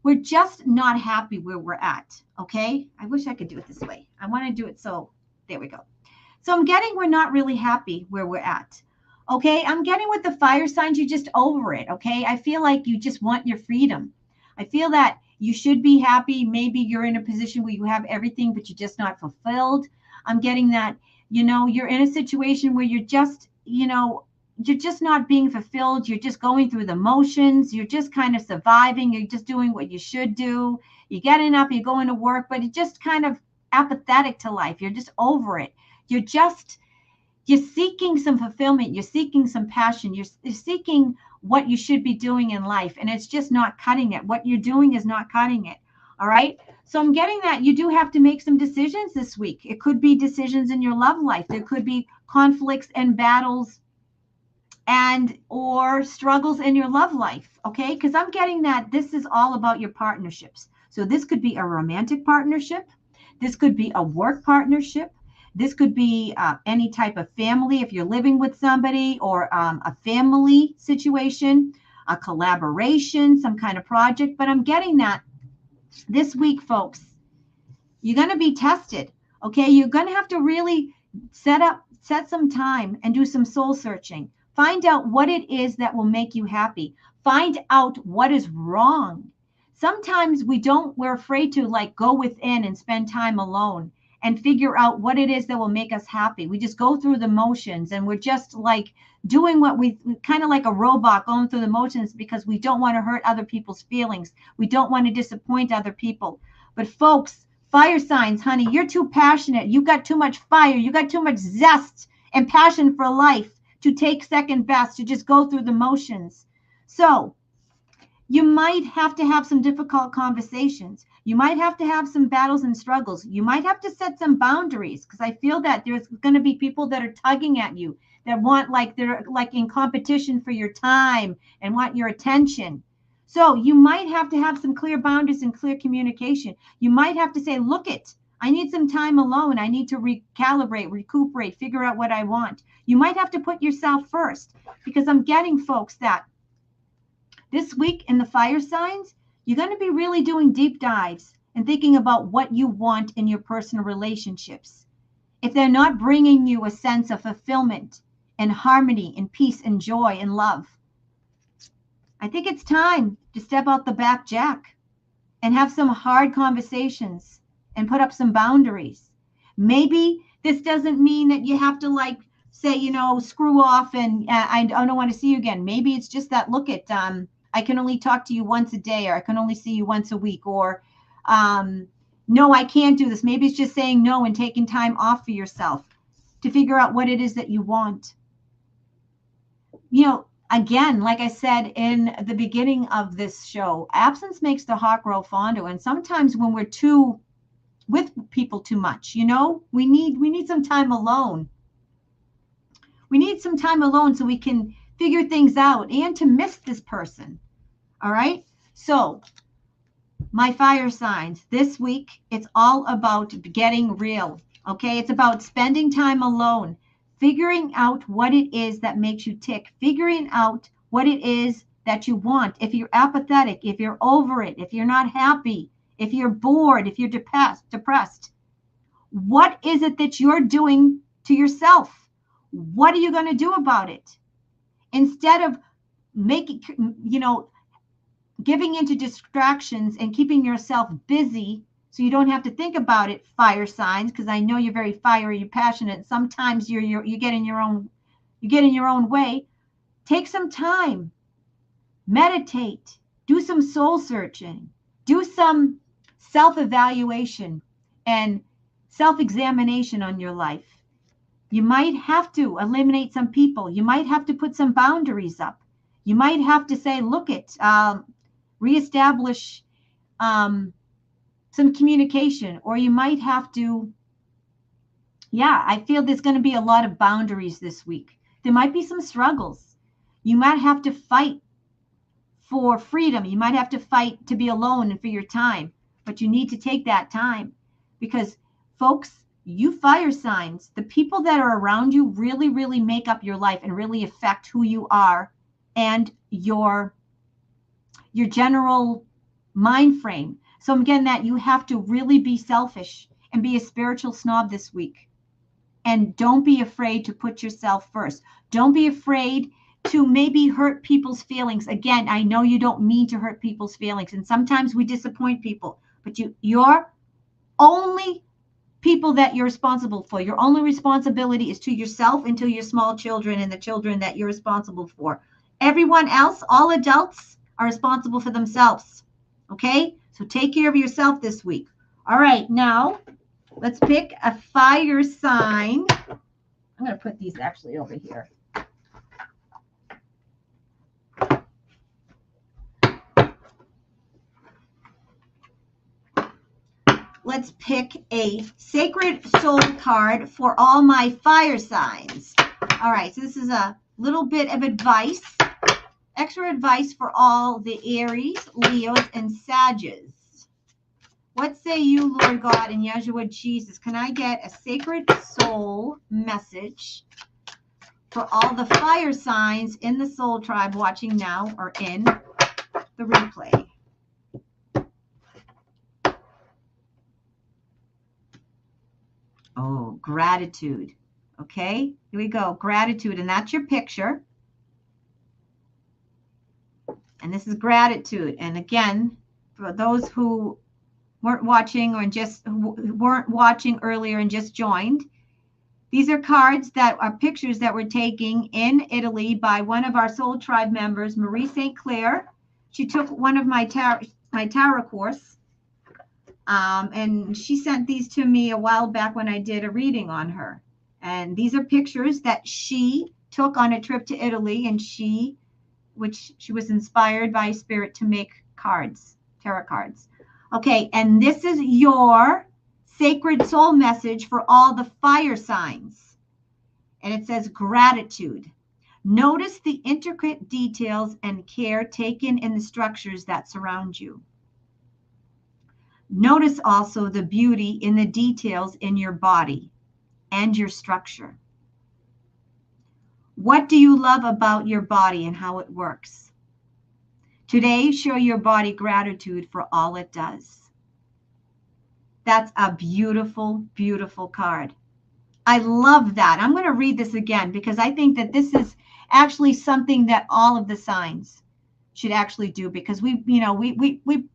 we're just not happy where we're at, okay? I wish I could do it this way. I want to do it so, there we go. So I'm getting we're not really happy where we're at, okay? I'm getting with the fire signs, you're just over it, okay? I feel like you just want your freedom. I feel that you should be happy. Maybe you're in a position where you have everything, but you're just not fulfilled. I'm getting that, you're in a situation where you're just, you're just not being fulfilled. You're just going through the motions. You're just kind of surviving. You're just doing what you should do. You're getting up, you're going to work, but it's just kind of apathetic to life. You're just over it. You're seeking some fulfillment. You're seeking some passion. You're seeking what you should be doing in life. And it's just not cutting it. What you're doing is not cutting it. All right. So I'm getting that you do have to make some decisions this week. It could be decisions in your love life. There could be conflicts and battles and or struggles in your love life. Okay. Because I'm getting that this is all about your partnerships. So this could be a romantic partnership. This could be a work partnership. This could be any type of family if you're living with somebody, or a family situation, a collaboration, some kind of project. But I'm getting that this week, folks, you're going to be tested. Okay. You're going to have to really set some time and do some soul searching. Find out what it is that will make you happy. Find out what is wrong. Sometimes we're afraid to go within and spend time alone and figure out what it is that will make us happy. We just go through the motions and we're just doing what we kind of like a robot going through the motions because we don't want to hurt other people's feelings. We don't want to disappoint other people. But folks, fire signs, honey, you're too passionate. You got too much fire. You got too much zest and passion for life to take second best, to just go through the motions. So you might have to have some difficult conversations. You might have to have some battles and struggles. You might have to set some boundaries because I feel that there's going to be people that are tugging at you, that want they're in competition for your time and want your attention. So you might have to have some clear boundaries and clear communication. You might have to say, look I need some time alone. I need to recalibrate, recuperate, figure out what I want. You might have to put yourself first because I'm getting, folks, that this week in the fire signs, you're going to be really doing deep dives and thinking about what you want in your personal relationships. If they're not bringing you a sense of fulfillment and harmony and peace and joy and love, I think it's time to step out the back, Jack, and have some hard conversations and put up some boundaries. Maybe this doesn't mean that you have to say, screw off and I don't want to see you again. Maybe it's just that, I can only talk to you once a day, or I can only see you once a week, or no, I can't do this. Maybe it's just saying no and taking time off for yourself to figure out what it is that you want. Again, like I said in the beginning of this show, absence makes the heart grow fonder. And sometimes when we're with people too much, we need some time alone. We need some time alone so we can figure things out and to miss this person. All right. So my fire signs this week, it's all about getting real. Okay. It's about spending time alone, figuring out what it is that makes you tick, figuring out what it is that you want. If you're apathetic, if you're over it, if you're not happy, if you're bored, if you're depressed, what is it that you're doing to yourself? What are you going to do about it? Instead of giving into distractions and keeping yourself busy so you don't have to think about it, fire signs, because I know you're very fiery, you're passionate. Sometimes you get in your own way. Take some time, meditate, do some soul searching, do some self-evaluation, and self-examination on your life. You might have to eliminate some people. You might have to put some boundaries up. You might have to say, look at, reestablish some communication, or you might have to, yeah, I feel there's going to be a lot of boundaries this week. There might be some struggles. You might have to fight for freedom. You might have to fight to be alone and for your time, but you need to take that time because, folks, you fire signs, the people that are around you really, really make up your life and really affect who you are and your general mind frame. So again, that you have to really be selfish and be a spiritual snob this week. And don't be afraid to put yourself first. Don't be afraid to maybe hurt people's feelings. Again, I know you don't mean to hurt people's feelings, and sometimes we disappoint people, but you're only people that you're responsible for. Your only responsibility is to yourself and to your small children and the children that you're responsible for. Everyone else, all adults, are responsible for themselves. Okay? So take care of yourself this week. All right, now let's pick a fire sign. I'm going to put these actually over here. Let's pick a sacred soul card for all my fire signs. All right, so this is a little bit of advice, extra advice for all the Aries, Leos, and Sagittarius. What say you, Lord God and Yeshua Jesus? Can I get a sacred soul message for all the fire signs in the soul tribe watching now or in the replay? Oh, gratitude. Okay, here we go. Gratitude, and that's your picture. And this is gratitude. And again, for those who weren't watching or just weren't watching earlier and just joined, these are cards that are pictures that we're taking in Italy by one of our Soul Tribe members, Marie St. Clair. She took one of my tarot course. And she sent these to me a while back when I did a reading on her. And these are pictures that she took on a trip to Italy, and which she was inspired by Spirit to make cards, tarot cards. Okay, and this is your sacred soul message for all the fire signs. And it says gratitude. Notice the intricate details and care taken in the structures that surround you. Notice also the beauty in the details in your body and your structure. What do you love about your body and how it works? Today, show your body gratitude for all it does. That's a beautiful, beautiful card. I love that. I'm going to read this again because I think that this is actually something that all of the signs should actually do, because we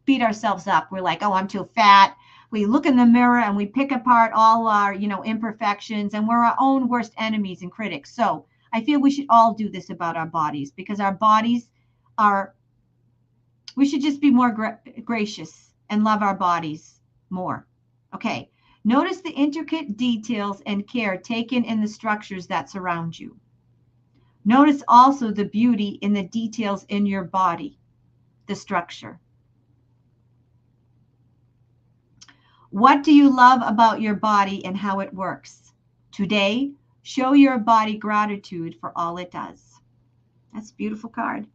beat ourselves up. We're like, oh, I'm too fat. We look in the mirror and we pick apart all our, imperfections, and we're our own worst enemies and critics. So I feel we should all do this about our bodies, because our bodies we should just be more gracious and love our bodies more. Okay. Notice the intricate details and care taken in the structures that surround you. Notice also the beauty in the details in your body, the structure. What do you love about your body and how it works? Today, show your body gratitude for all it does. That's a beautiful card.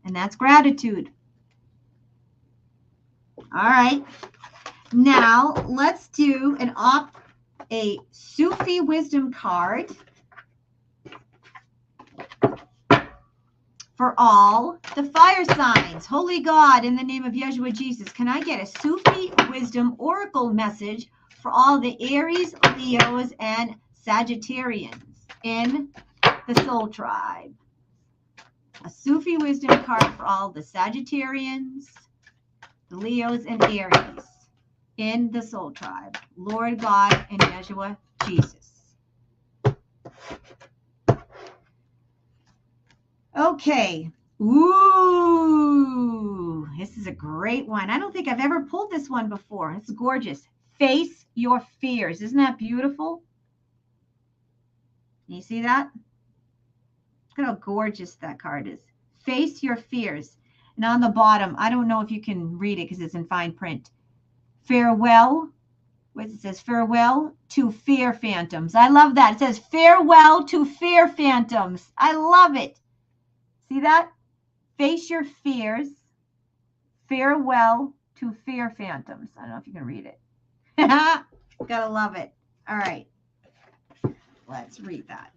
And that's gratitude. All right. Now, let's do a Sufi wisdom card for all the fire signs. Holy God, in the name of Yeshua Jesus, can I get a Sufi wisdom oracle message for all the Aries, Leos, and Sagittarians in the Soul Tribe? A Sufi wisdom card for all the Sagittarians, the Leos, and Aries in the Soul Tribe. Lord God and Yeshua Jesus. Okay, Ooh, this is a great one. I don't think I've ever pulled this one before. It's gorgeous. Face your fears. Isn't that beautiful? Can you see that? Look at how gorgeous that card is. Face your fears. And on the bottom, I don't know if you can read it because it's in fine print. Farewell. It says farewell to fear phantoms. I love that. It says farewell to fear phantoms. I love it. See that? Face your fears. Farewell to fear phantoms. I don't know if you can read it. Gotta love it. All right. Let's read that.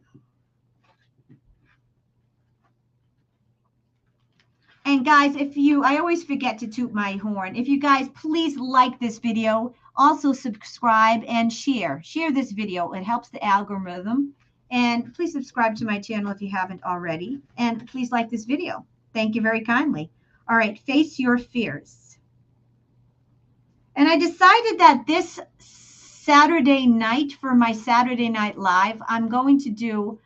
And guys, I always forget to toot my horn. If you guys please like this video, also subscribe and share. Share this video. It helps the algorithm. And please subscribe to my channel if you haven't already. And please like this video. Thank you very kindly. All right, face your fears. And I decided that this Saturday night for my Saturday Night Live, I'm going to do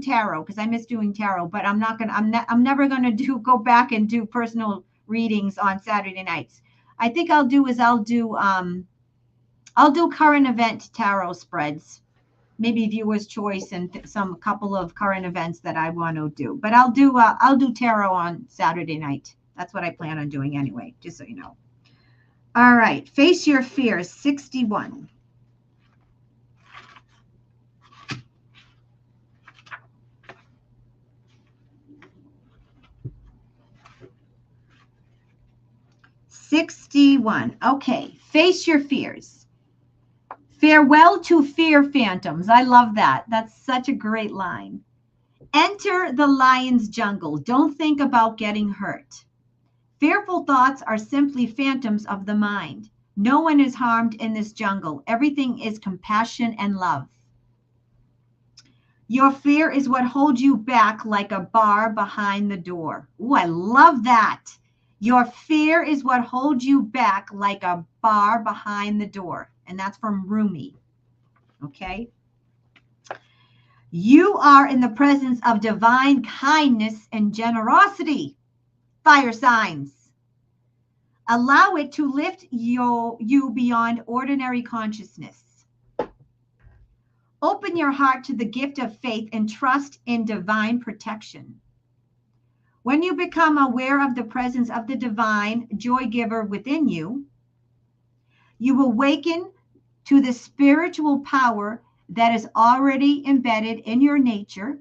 tarot because I miss doing tarot, but I'm never going to go back and do personal readings on Saturday nights. I think I'll do current event tarot spreads, maybe viewer's choice and some couple of current events that I want to do. But I'll do tarot on Saturday night. That's what I plan on doing anyway, just so you know. All right, face your fears, 61. Okay, face your fears. Farewell to fear phantoms. I love that. That's such a great line. Enter the lion's jungle. Don't think about getting hurt. Fearful thoughts are simply phantoms of the mind. No one is harmed in this jungle. Everything is compassion and love. Your fear is what holds you back like a bar behind the door. Ooh, I love that. Your fear is what holds you back like a bar behind the door. And that's from Rumi. Okay. You are in the presence of divine kindness and generosity. Fire signs. Allow it to lift you beyond ordinary consciousness. Open your heart to the gift of faith and trust in divine protection. When you become aware of the presence of the divine joy giver within you, you awaken to the spiritual power that is already embedded in your nature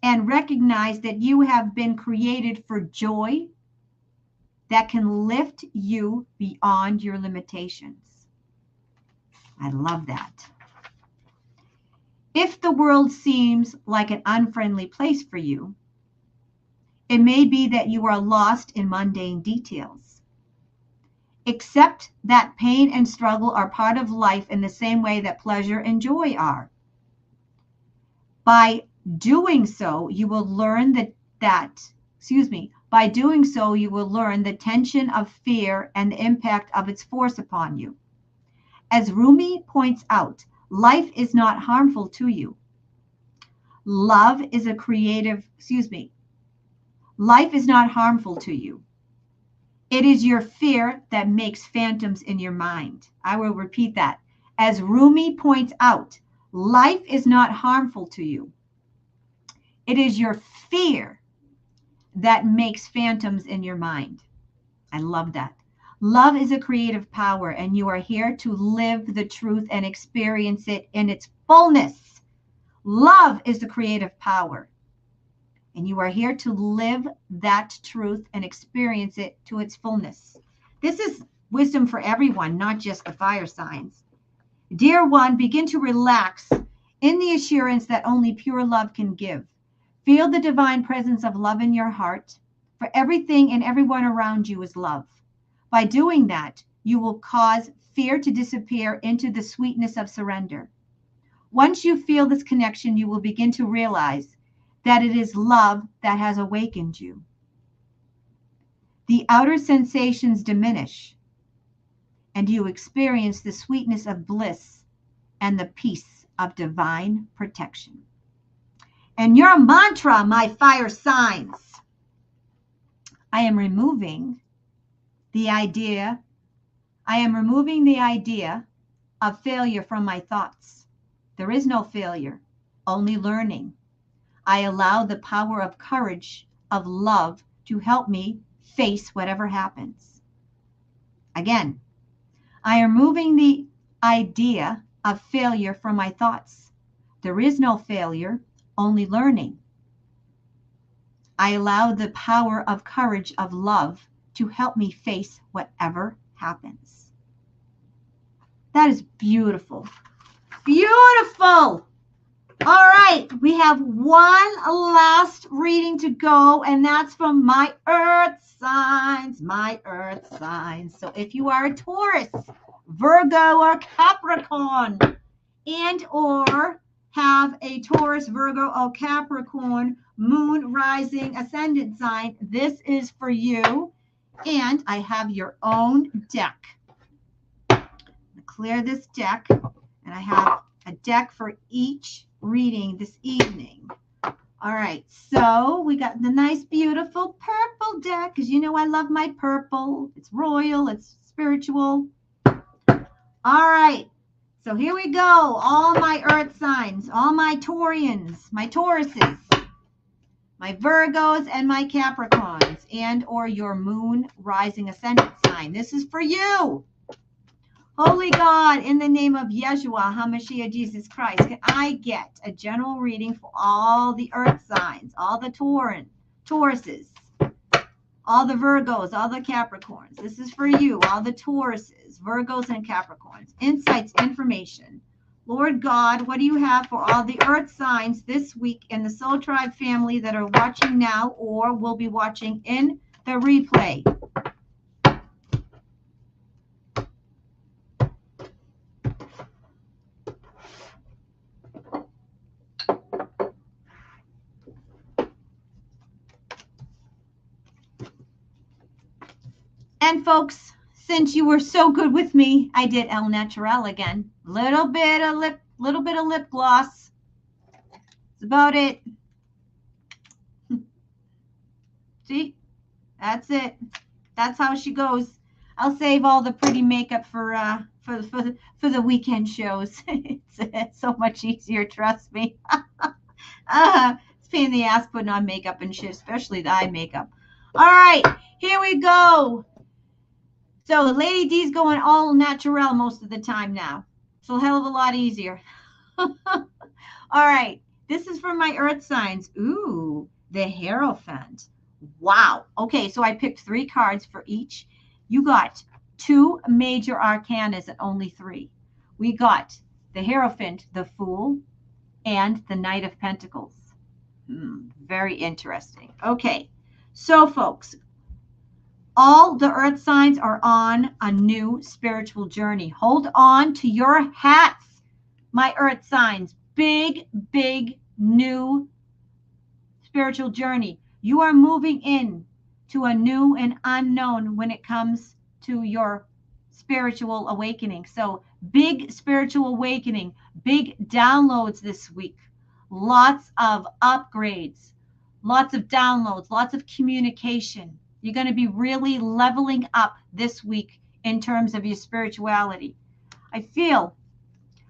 and recognize that you have been created for joy that can lift you beyond your limitations. I love that. If the world seems like an unfriendly place for you, it may be that you are lost in mundane details. Accept that pain and struggle are part of life in the same way that pleasure and joy are. By doing so, you will learn the tension of fear and the impact of its force upon you. As Rumi points out, life is not harmful to you. Life is not harmful to you. It is your fear that makes phantoms in your mind. I will repeat that. As Rumi points out, life is not harmful to you. It is your fear that makes phantoms in your mind. I love that. Love is a creative power, and you are here to live the truth and experience it in its fullness. Love is the creative power, and you are here to live that truth and experience it to its fullness. This is wisdom for everyone, not just the fire signs. Dear one, begin to relax in the assurance that only pure love can give. Feel the divine presence of love in your heart, for everything and everyone around you is love. By doing that, you will cause fear to disappear into the sweetness of surrender. Once you feel this connection, you will begin to realize that it is love that has awakened you. The outer sensations diminish, and you experience the sweetness of bliss and the peace of divine protection. And your mantra, my fire signs, I am removing the idea of failure from my thoughts. There is no failure, only learning. I allow the power of courage, of love, to help me face whatever happens. Again, I am removing the idea of failure from my thoughts. There is no failure, only learning. I allow the power of courage, of love, to help me face whatever happens. That is beautiful. Beautiful. All right, we have one last reading to go, and that's from my earth signs, So if you are a Taurus, Virgo, or Capricorn, and or have a Taurus, Virgo, or Capricorn moon, rising, ascendant sign, this is for you. And I have your own deck. Clear this deck, and I have a deck for each reading this evening. All right, so we got the nice, beautiful purple deck, because you know I love my purple. It's royal, it's spiritual. All right, so here we go. All my earth signs, all my Taurians, my Tauruses, my Virgos, and my Capricorns, and or your moon, rising, ascendant sign. This is for you. Holy God, in the name of Yeshua HaMashiach, Jesus Christ, can I get a general reading for all the earth signs, all the Tauruses, all the Virgos, all the Capricorns? This is for you, all the Tauruses, Virgos, and Capricorns. Insights, information. Lord God, what do you have for all the earth signs this week in the Soul Tribe family that are watching now or will be watching in the replay? And folks, since you were so good with me, I did El Natural again. Little bit of lip gloss. That's about it. See, that's it. That's how she goes. I'll save all the pretty makeup for the weekend shows. It's so much easier, trust me. It's a pain in the ass putting on makeup and shit, especially the eye makeup. All right, here we go. So Lady D's going all natural most of the time now. So a hell of a lot easier. All right. This is from my earth signs. Ooh, the Hierophant. Wow. Okay, so I picked 3 cards for each. You got 2 major arcanas and only 3. We got the Hierophant, the Fool, and the Knight of Pentacles. Very interesting. Okay, so folks, all the earth signs are on a new spiritual journey. Hold on to your hats, my earth signs. Big, big, new spiritual journey. You are moving in to a new and unknown when it comes to your spiritual awakening. So big spiritual awakening, big downloads this week. Lots of upgrades, lots of downloads, lots of communication. You're going to be really leveling up this week in terms of your spirituality. I feel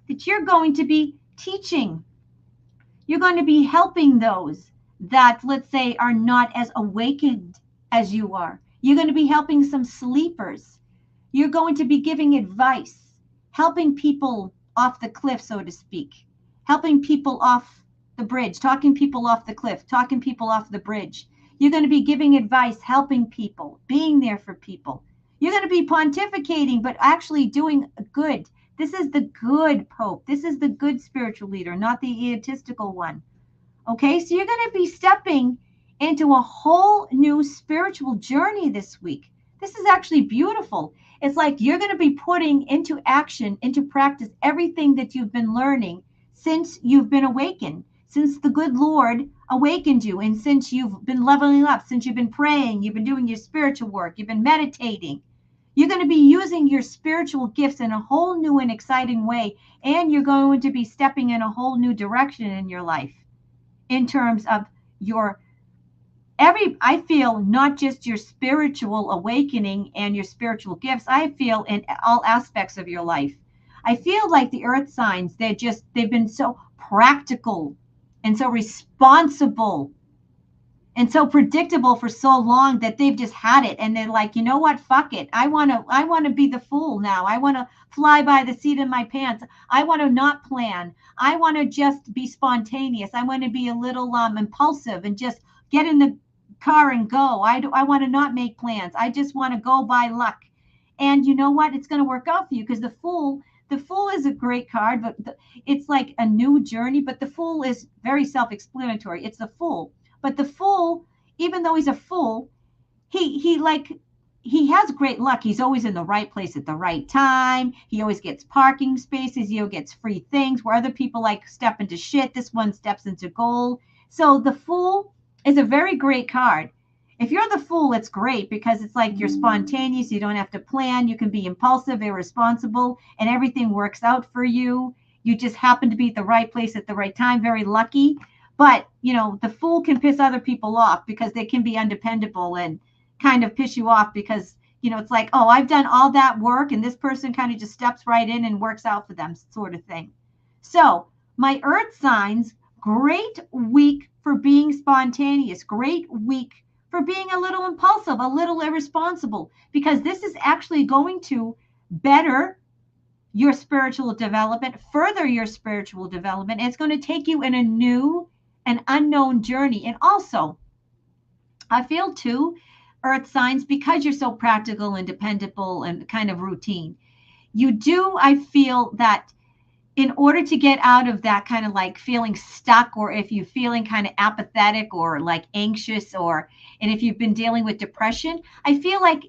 that you're going to be teaching. You're going to be helping those that, let's say, are not as awakened as you are. You're going to be helping some sleepers. You're going to be giving advice, helping people off the cliff, so to speak, helping people off the bridge, talking people off the cliff, talking people off the bridge. You're going to be giving advice, helping people, being there for people. You're going to be pontificating, but actually doing good. This is the good Pope. This is the good spiritual leader, not the egotistical one. Okay, so you're going to be stepping into a whole new spiritual journey this week. This is actually beautiful. It's like you're going to be putting into action, into practice, everything that you've been learning since you've been awakened, since the good Lord awakened you, and since you've been leveling up, since you've been praying, you've been doing your spiritual work, you've been meditating. You're going to be using your spiritual gifts in a whole new and exciting way, and you're going to be stepping in a whole new direction in your life. in terms of I feel not just your spiritual awakening and your spiritual gifts. I feel in all aspects of your life. I feel like the earth signs, they've been so practical and so responsible and so predictable for so long that they've just had it, and they're like, you know what, fuck it, I want to be the fool now. I want to fly by the seat of my pants. I want to not plan. I want to just be spontaneous. I want to be a little impulsive and just get in the car and go. I want to not make plans. I just want to go by luck. And you know what, it's going to work out for you, because the fool is a great card, but it's like a new journey. But the fool is very self-explanatory. It's the fool. But the fool, even though he's a fool, he has great luck. He's always in the right place at the right time. He always gets parking spaces. He always gets free things where other people like step into shit. This one steps into gold. So the fool is a very great card. If you're the fool, it's great, because it's like you're spontaneous. You don't have to plan. You can be impulsive, irresponsible, and everything works out for you. You just happen to be at the right place at the right time. Very lucky. But, you know, the fool can piss other people off because they can be undependable and kind of piss you off because, you know, it's like, oh, I've done all that work and this person kind of just steps right in and works out for them, sort of thing. So my earth signs, great week for being spontaneous, great week for being a little impulsive, a little irresponsible, because this is actually going to better your spiritual development, further your spiritual development. And it's going to take you in a new and unknown journey. And also, I feel too, earth signs, because you're so practical and dependable and kind of routine, I feel that in order to get out of that kind of like feeling stuck, or if you're feeling kind of apathetic or like anxious, and if you've been dealing with depression, I feel like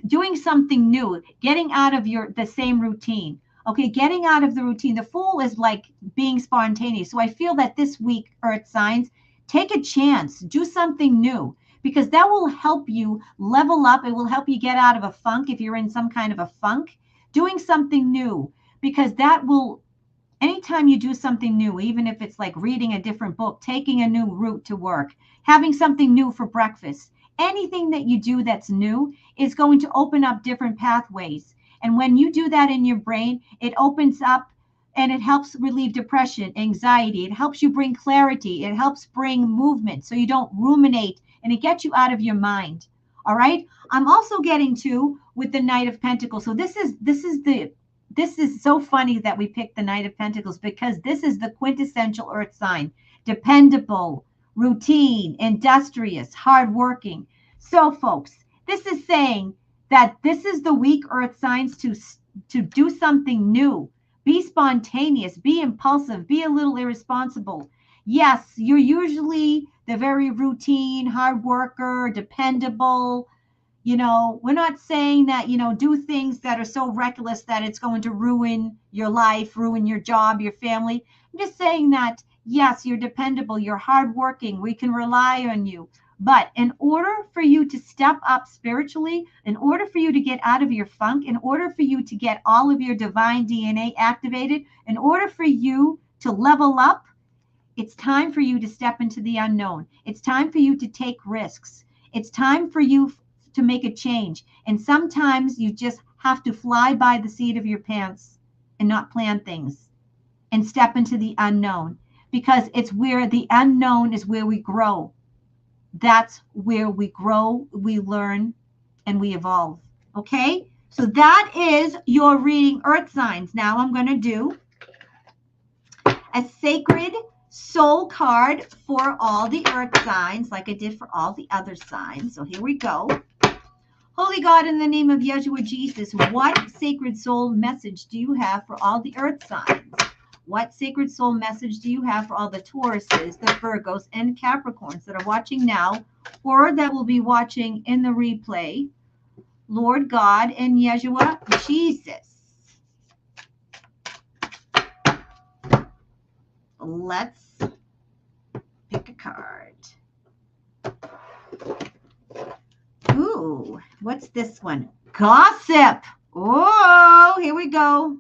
doing something new, getting out of the same routine. Okay, getting out of the routine. The fool is like being spontaneous. So I feel that this week, earth signs, take a chance, do something new, because that will help you level up. It will help you get out of a funk if you're in some kind of a funk. Doing something new, because that will, anytime you do something new, even if it's like reading a different book, taking a new route to work, having something new for breakfast, anything that you do that's new is going to open up different pathways. And when you do that in your brain, it opens up and it helps relieve depression, anxiety. It helps you bring clarity. It helps bring movement so you don't ruminate, and it gets you out of your mind. All right. I'm also getting to with the Knight of Pentacles. So this is so funny that we picked the Knight of Pentacles, because this is the quintessential earth sign. Dependable, routine, industrious, hardworking. So folks, this is saying that this is the week, earth signs, to do something new. Be spontaneous, be impulsive, be a little irresponsible. Yes, you're usually the very routine, hard worker, dependable. You know, we're not saying that, you know, do things that are so reckless that it's going to ruin your life, ruin your job, your family. I'm just saying that, yes, you're dependable, you're hardworking, we can rely on you. But in order for you to step up spiritually, in order for you to get out of your funk, in order for you to get all of your divine DNA activated, in order for you to level up, it's time for you to step into the unknown. It's time for you to take risks. It's time for you to make a change. And sometimes you just have to fly by the seat of your pants and not plan things and step into the unknown, because it's where the unknown is where we grow. That's where we grow, we learn, and we evolve. Okay? So that is your reading, earth signs. Now I'm going to do a sacred soul card for all the earth signs, like I did for all the other signs. So here we go. Holy God, in the name of Yeshua Jesus, what sacred soul message do you have for all the earth signs? What sacred soul message do you have for all the Tauruses, the Virgos, and Capricorns that are watching now, or that will be watching in the replay? Lord God and Yeshua Jesus. Let's pick a card. Ooh, what's this one? Gossip. Oh, here we go.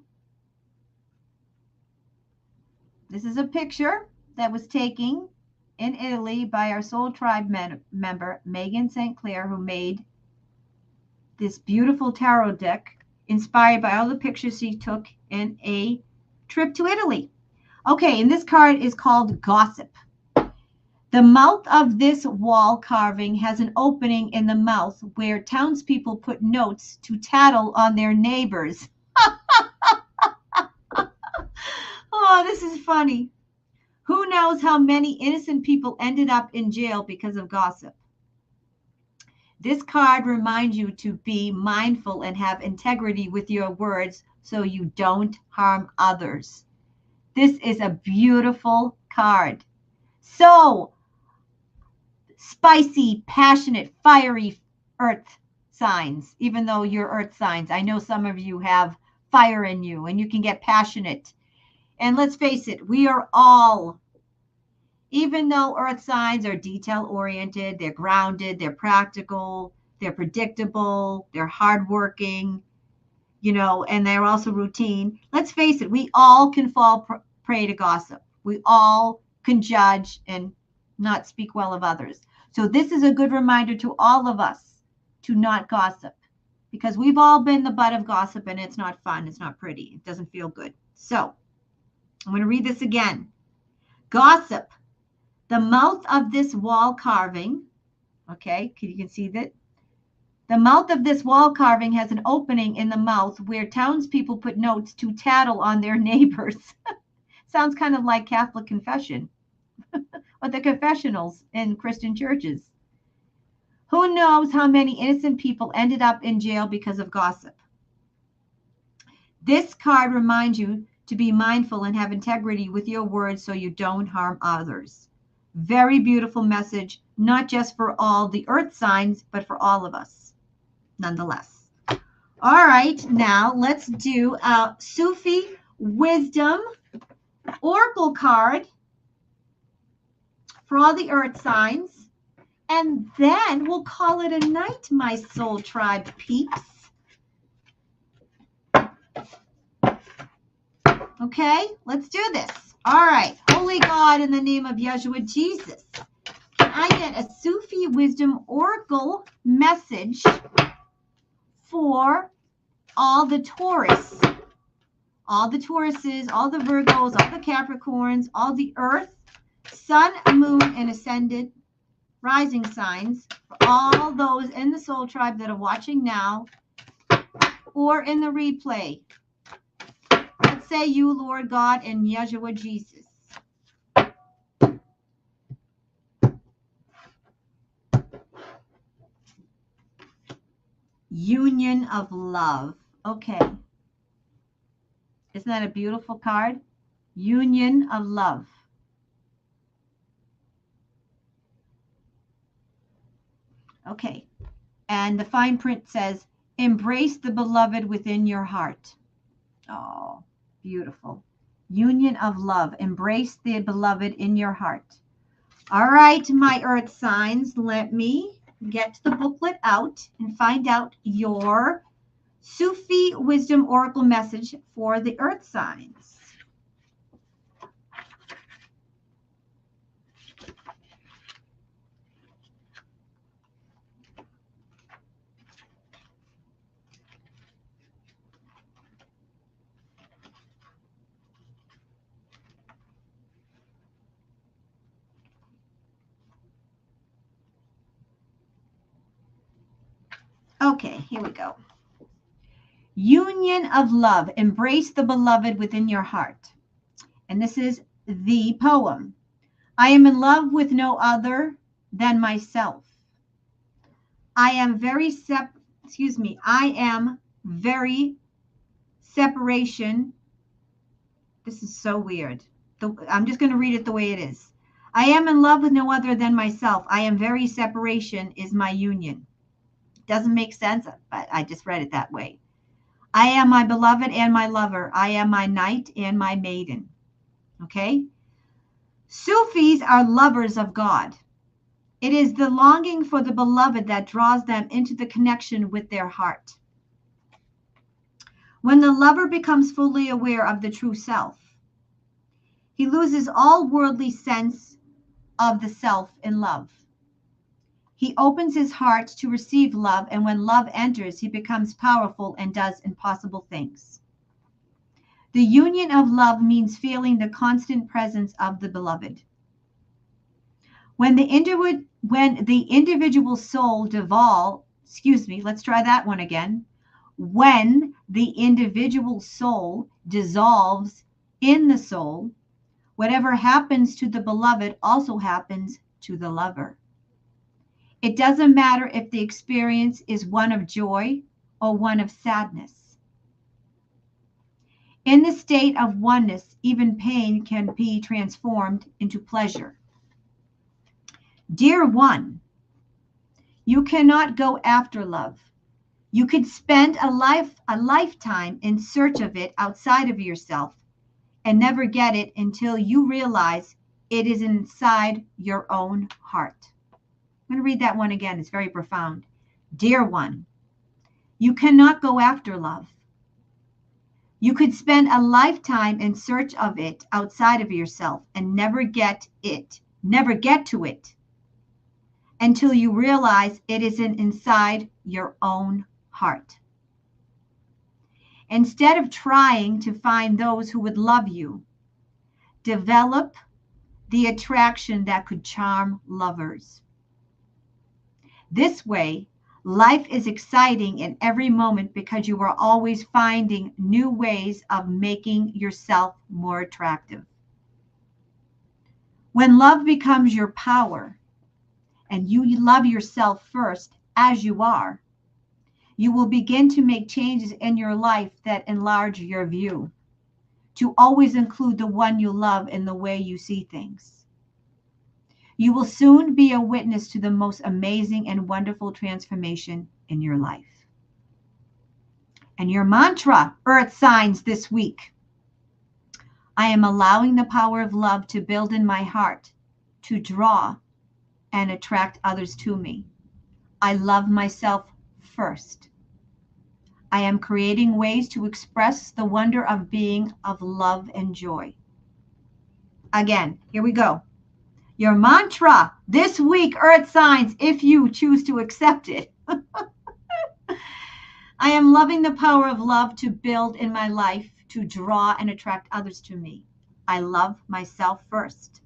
This is a picture that was taken in Italy by our Soul Tribe member, Megan St. Clair, who made this beautiful tarot deck inspired by all the pictures she took in a trip to Italy. Okay, and this card is called Gossip. The mouth of this wall carving has an opening in the mouth where townspeople put notes to tattle on their neighbors. Oh, this is funny. Who knows how many innocent people ended up in jail because of gossip? This card reminds you to be mindful and have integrity with your words so you don't harm others. This is a beautiful card. So, spicy, passionate, fiery earth signs, even though you're earth signs. I know some of you have fire in you and you can get passionate. And let's face it, we are all, even though earth signs are detail oriented, they're grounded, they're practical, they're predictable, they're hardworking, and they're also routine. Let's face it, we all can fall prey to gossip. We all can judge and not speak well of others. So this is a good reminder to all of us to not gossip, because we've all been the butt of gossip and it's not fun. It's not pretty. It doesn't feel good. So I'm going to read this again. Gossip. The mouth of this wall carving, okay, you can see that. The mouth of this wall carving has an opening in the mouth where townspeople put notes to tattle on their neighbors. Sounds kind of like Catholic confession. Or the confessionals in Christian churches. Who knows how many innocent people ended up in jail because of gossip? This card reminds you to be mindful and have integrity with your words so you don't harm others. Very beautiful message, not just for all the earth signs, but for all of us, nonetheless. All right, now let's do a Sufi Wisdom Oracle card for all the earth signs, and then we'll call it a night, my Soul Tribe peeps. Okay, let's do this. All right, Holy God, in the name of Yeshua Jesus, can I get a Sufi Wisdom Oracle message for all the Taurus, all the Tauruses, all the Virgos, all the Capricorns, all the earth, sun, moon, and ascended rising signs, for all those in the Soul Tribe that are watching now or in the replay. Let's say you, Lord God, and Yeshua Jesus. Union of love. Okay. Isn't that a beautiful card? Union of love. Okay. And the fine print says, embrace the beloved within your heart. Oh, beautiful. Union of love. Embrace the beloved in your heart. All right, my earth signs, let me get the booklet out and find out your Sufi Wisdom Oracle message for the earth signs. Okay, here we go. Union of love. Embrace the beloved within your heart. And this is the poem. I am in love with no other than myself. I am very separation. This is so weird. I'm just going to read it the way it is. I am in love with no other than myself. I am very separation is my union. Doesn't make sense, but I just read it that way. I am my beloved and my lover. I am my knight and my maiden. Okay? Sufis are lovers of God. It is the longing for the beloved that draws them into the connection with their heart. When the lover becomes fully aware of the true self, he loses all worldly sense of the self in love. He opens his heart to receive love, and when love enters, he becomes powerful and does impossible things. The union of love means feeling the constant presence of the beloved. When the individual soul let's try that one again. When the individual soul dissolves in the soul, whatever happens to the beloved also happens to the lover. It doesn't matter if the experience is one of joy or one of sadness. In the state of oneness, even pain can be transformed into pleasure. Dear one, you cannot go after love. You could spend a lifetime in search of it outside of yourself and never get it until you realize it is inside your own heart. I'm going to read that one again. It's very profound. Dear one, you cannot go after love. You could spend a lifetime in search of it outside of yourself and never get to it until you realize it isn't inside your own heart. Instead of trying to find those who would love you, develop the attraction that could charm lovers. This way, life is exciting in every moment because you are always finding new ways of making yourself more attractive. When love becomes your power and you love yourself first as you are, you will begin to make changes in your life that enlarge your view, to always include the one you love in the way you see things. You will soon be a witness to the most amazing and wonderful transformation in your life. And your mantra, Earth signs, this week: I am allowing the power of love to build in my heart, to draw and attract others to me. I love myself first. I am creating ways to express the wonder of being of love and joy. Again, here we go. Your mantra this week, Earth signs, if you choose to accept it. I am loving the power of love to build in my life, to draw and attract others to me. I love myself first.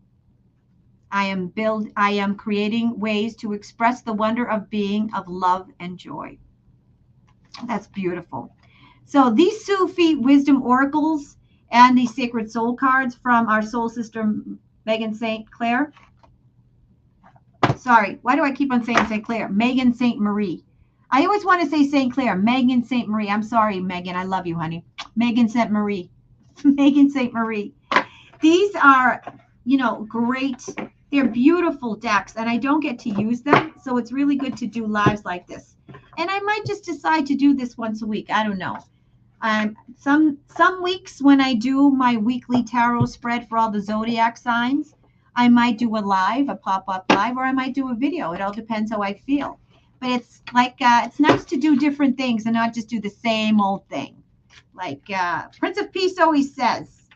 I am creating ways to express the wonder of being of love and joy. That's beautiful. So these Sufi wisdom oracles and these sacred soul cards from our soul sister Megan St. Clair. Sorry, why do I keep on saying St. Clair? Megan St. Marie. I always want to say St. Clair. Megan St. Marie. I'm sorry, Megan. I love you, honey. Megan St. Marie. Megan St. Marie. These are, great. They're beautiful decks, and I don't get to use them, so it's really good to do lives like this. And I might just decide to do this once a week. I don't know. Some weeks when I do my weekly tarot spread for all the zodiac signs, I might do a pop-up live, or I might do a video. It all depends how I feel. But it's like, it's nice to do different things and not just do the same old thing. Like Prince of Peace always says,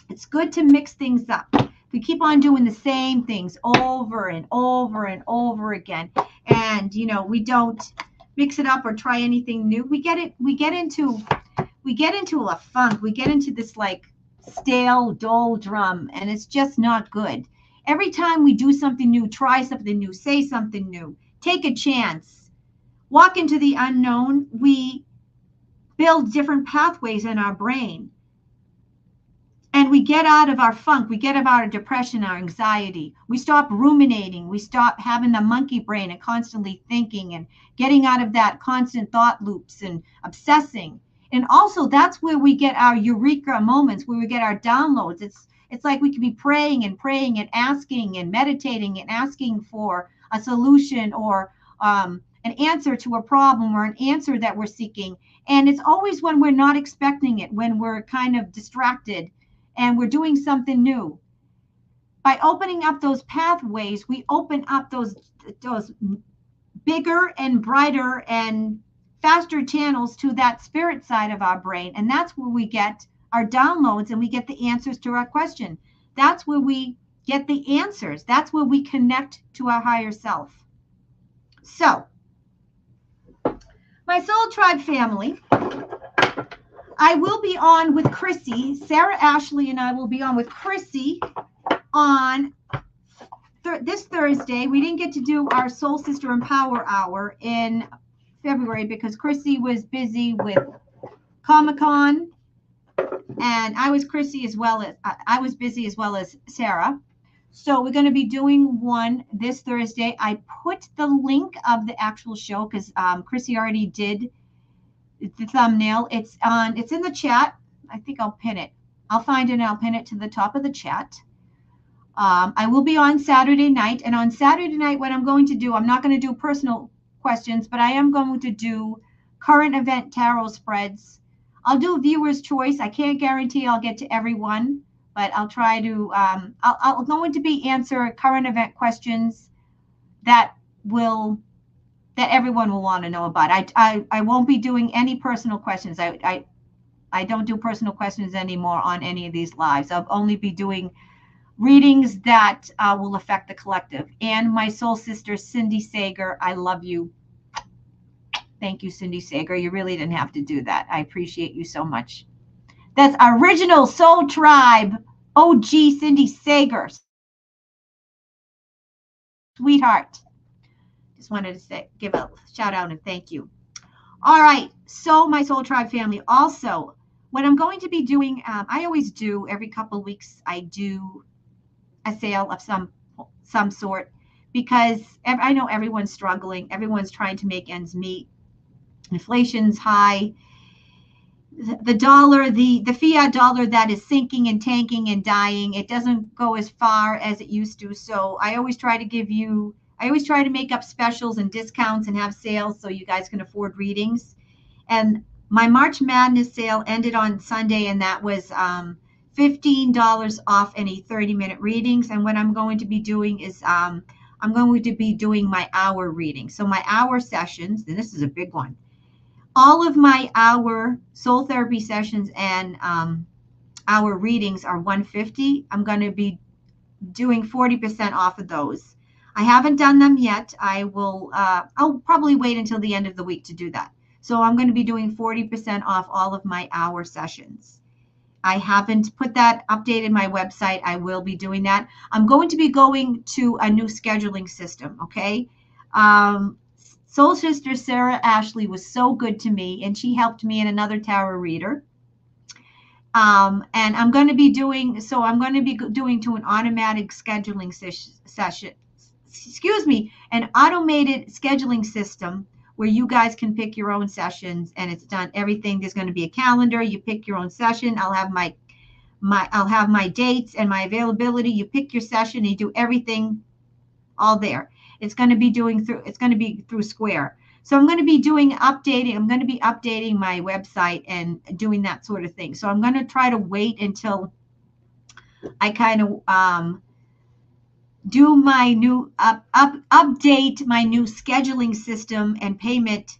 it's good to mix things up. We keep on doing the same things over and over and over again, and we don't mix it up or try anything new, we get into a funk. We get into this like stale doldrum, and it's just not good. Every time we do something new, try something new, say something new, take a chance, walk into the unknown, we build different pathways in our brain. And we get out of our funk, we get out of our depression, our anxiety. We stop ruminating, we stop having the monkey brain and constantly thinking and getting out of that constant thought loops and obsessing. And also that's where we get our eureka moments, where we get our downloads. It's like we can be praying and asking and meditating and asking for a solution or an answer to a problem or an answer that we're seeking. And it's always when we're not expecting it, when we're kind of distracted and we're doing something new. By opening up those pathways, we open up those bigger and brighter and faster channels to that spirit side of our brain. And that's where we get our downloads and we get the answers to our question. That's where we get the answers. That's where we connect to our higher self. So, my Soul Tribe family, I will be on with Chrissy. Sarah Ashley and I will be on with Chrissy on this Thursday. We didn't get to do our Soul Sister Empower Hour in February because Chrissy was busy with Comic-Con, and I was busy as well as Sarah. So we're going to be doing one this Thursday. I put the link of the actual show because Chrissy already did the thumbnail. It's in the chat. I think I'll pin it. I'll find it and I'll pin it to the top of the chat. I will be on Saturday night, and on Saturday night, what I'm going to do, I'm not going to do personal questions, but I am going to do current event tarot spreads. I'll do viewer's choice. I can't guarantee I'll get to everyone, but I'll try to. I'll going to be answer current event questions that everyone will want to know about. I won't be doing any personal questions. I don't do personal questions anymore on any of these lives. I'll only be doing readings that will affect the collective. And my soul sister, Cindy Sager, I love you. Thank you, Cindy Sager. You really didn't have to do that. I appreciate you so much. That's original Soul Tribe, OG Cindy Sager. Sweetheart. Just wanted to give a shout out and thank you. All right. So my Soul Tribe family, also, what I'm going to be doing, I always do every couple of weeks, I do a sale of some sort, because I know everyone's struggling. Everyone's trying to make ends meet. Inflation's high. The dollar, the fiat dollar that is sinking and tanking and dying, it doesn't go as far as it used to. So I always try to make up specials and discounts and have sales so you guys can afford readings. And my March Madness sale ended on Sunday, and that was $15 off any 30-minute readings. And what I'm going to be doing is I'm going to be doing my hour reading. So my hour sessions, and this is a big one, all of my hour soul therapy sessions and hour readings are $150. I'm going to be doing 40% off of those. I haven't done them yet. I'll probably wait until the end of the week to do that. So I'm going to be doing 40% off all of my hour sessions. I haven't put that updated my website. I will be doing that. I'm going to be going to a new scheduling system, okay? Soul Sister Sarah Ashley was so good to me, and she helped me and another tarot reader. And I'm going to be doing to an automatic scheduling session. Excuse me, an automated scheduling system where you guys can pick your own sessions, and it's done everything. There's going to be a calendar. You pick your own session. I'll have my dates and my availability. You pick your session. You do everything all there. It's going to be through Square. So I'm going to be updating my website and doing that sort of thing. So I'm going to try to wait until I kind of do my new update my new scheduling system and payment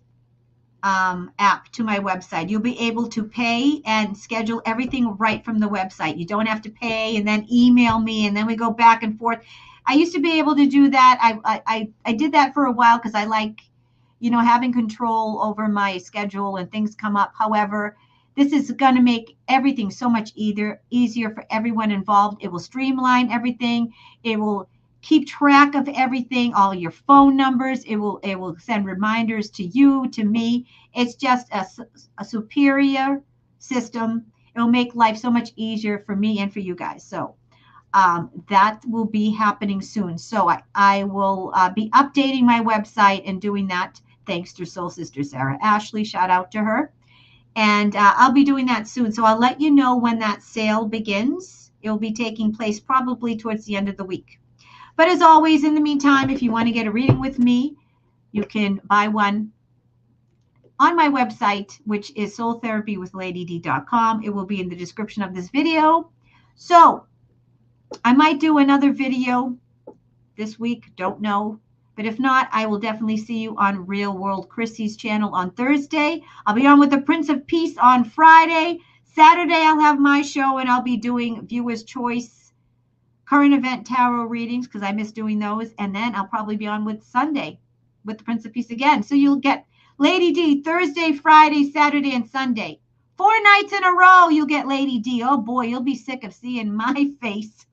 app to my website. You'll be able to pay and schedule everything right from the website. You don't have to pay and then email me and then we go back and forth. I used to be able to do that. I did that for a while because I like, having control over my schedule and things come up. However, this is going to make everything so much easier for everyone involved. It will streamline everything. It will keep track of everything, all your phone numbers. It will send reminders to you, to me. It's just a superior system. It will make life so much easier for me and for you guys. So that will be happening soon. So I will be updating my website and doing that thanks to Soul Sister Sarah Ashley. Shout out to her. And I'll be doing that soon. So I'll let you know when that sale begins. It will be taking place probably towards the end of the week. But as always, in the meantime, if you want to get a reading with me, you can buy one on my website, which is soultherapywithlady.com. It will be in the description of this video. So I might do another video this week, don't know. But if not, I will definitely see you on Real World Chrissy's channel on Thursday. I'll be on with the Prince of Peace on Friday. Saturday, I'll have my show, and I'll be doing Viewer's Choice current event tarot readings because I miss doing those. And then I'll probably be on with Sunday with the Prince of Peace again. So you'll get Lady D Thursday, Friday, Saturday, and Sunday. 4 nights in a row you'll get Lady D. Oh boy, you'll be sick of seeing my face.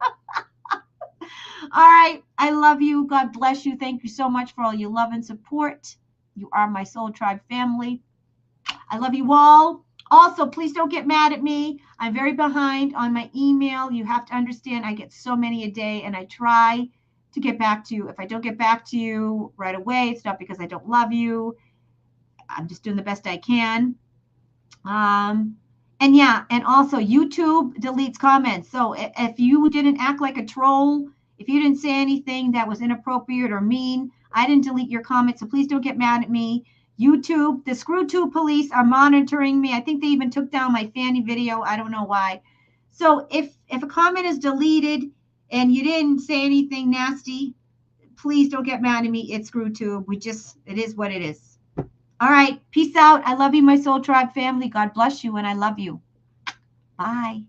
All right. I love you. God bless you. Thank you so much for all your love and support. You are my soul tribe family. I love you all. Also, please don't get mad at me. I'm very behind on my email. You have to understand I get so many a day, and I try to get back to you. If I don't get back to you right away, it's not because I don't love you. I'm just doing the best I can. And yeah, and also YouTube deletes comments. So if you didn't act like a troll, if you didn't say anything that was inappropriate or mean, I didn't delete your comments. So please don't get mad at me. YouTube, the Screw Tube police are monitoring me. I think they even took down my Fanny video. I don't know why. So if a comment is deleted and you didn't say anything nasty, please don't get mad at me. It's Screw Tube. It is what it is. All right. Peace out. I love you, my soul tribe family. God bless you, and I love you. Bye.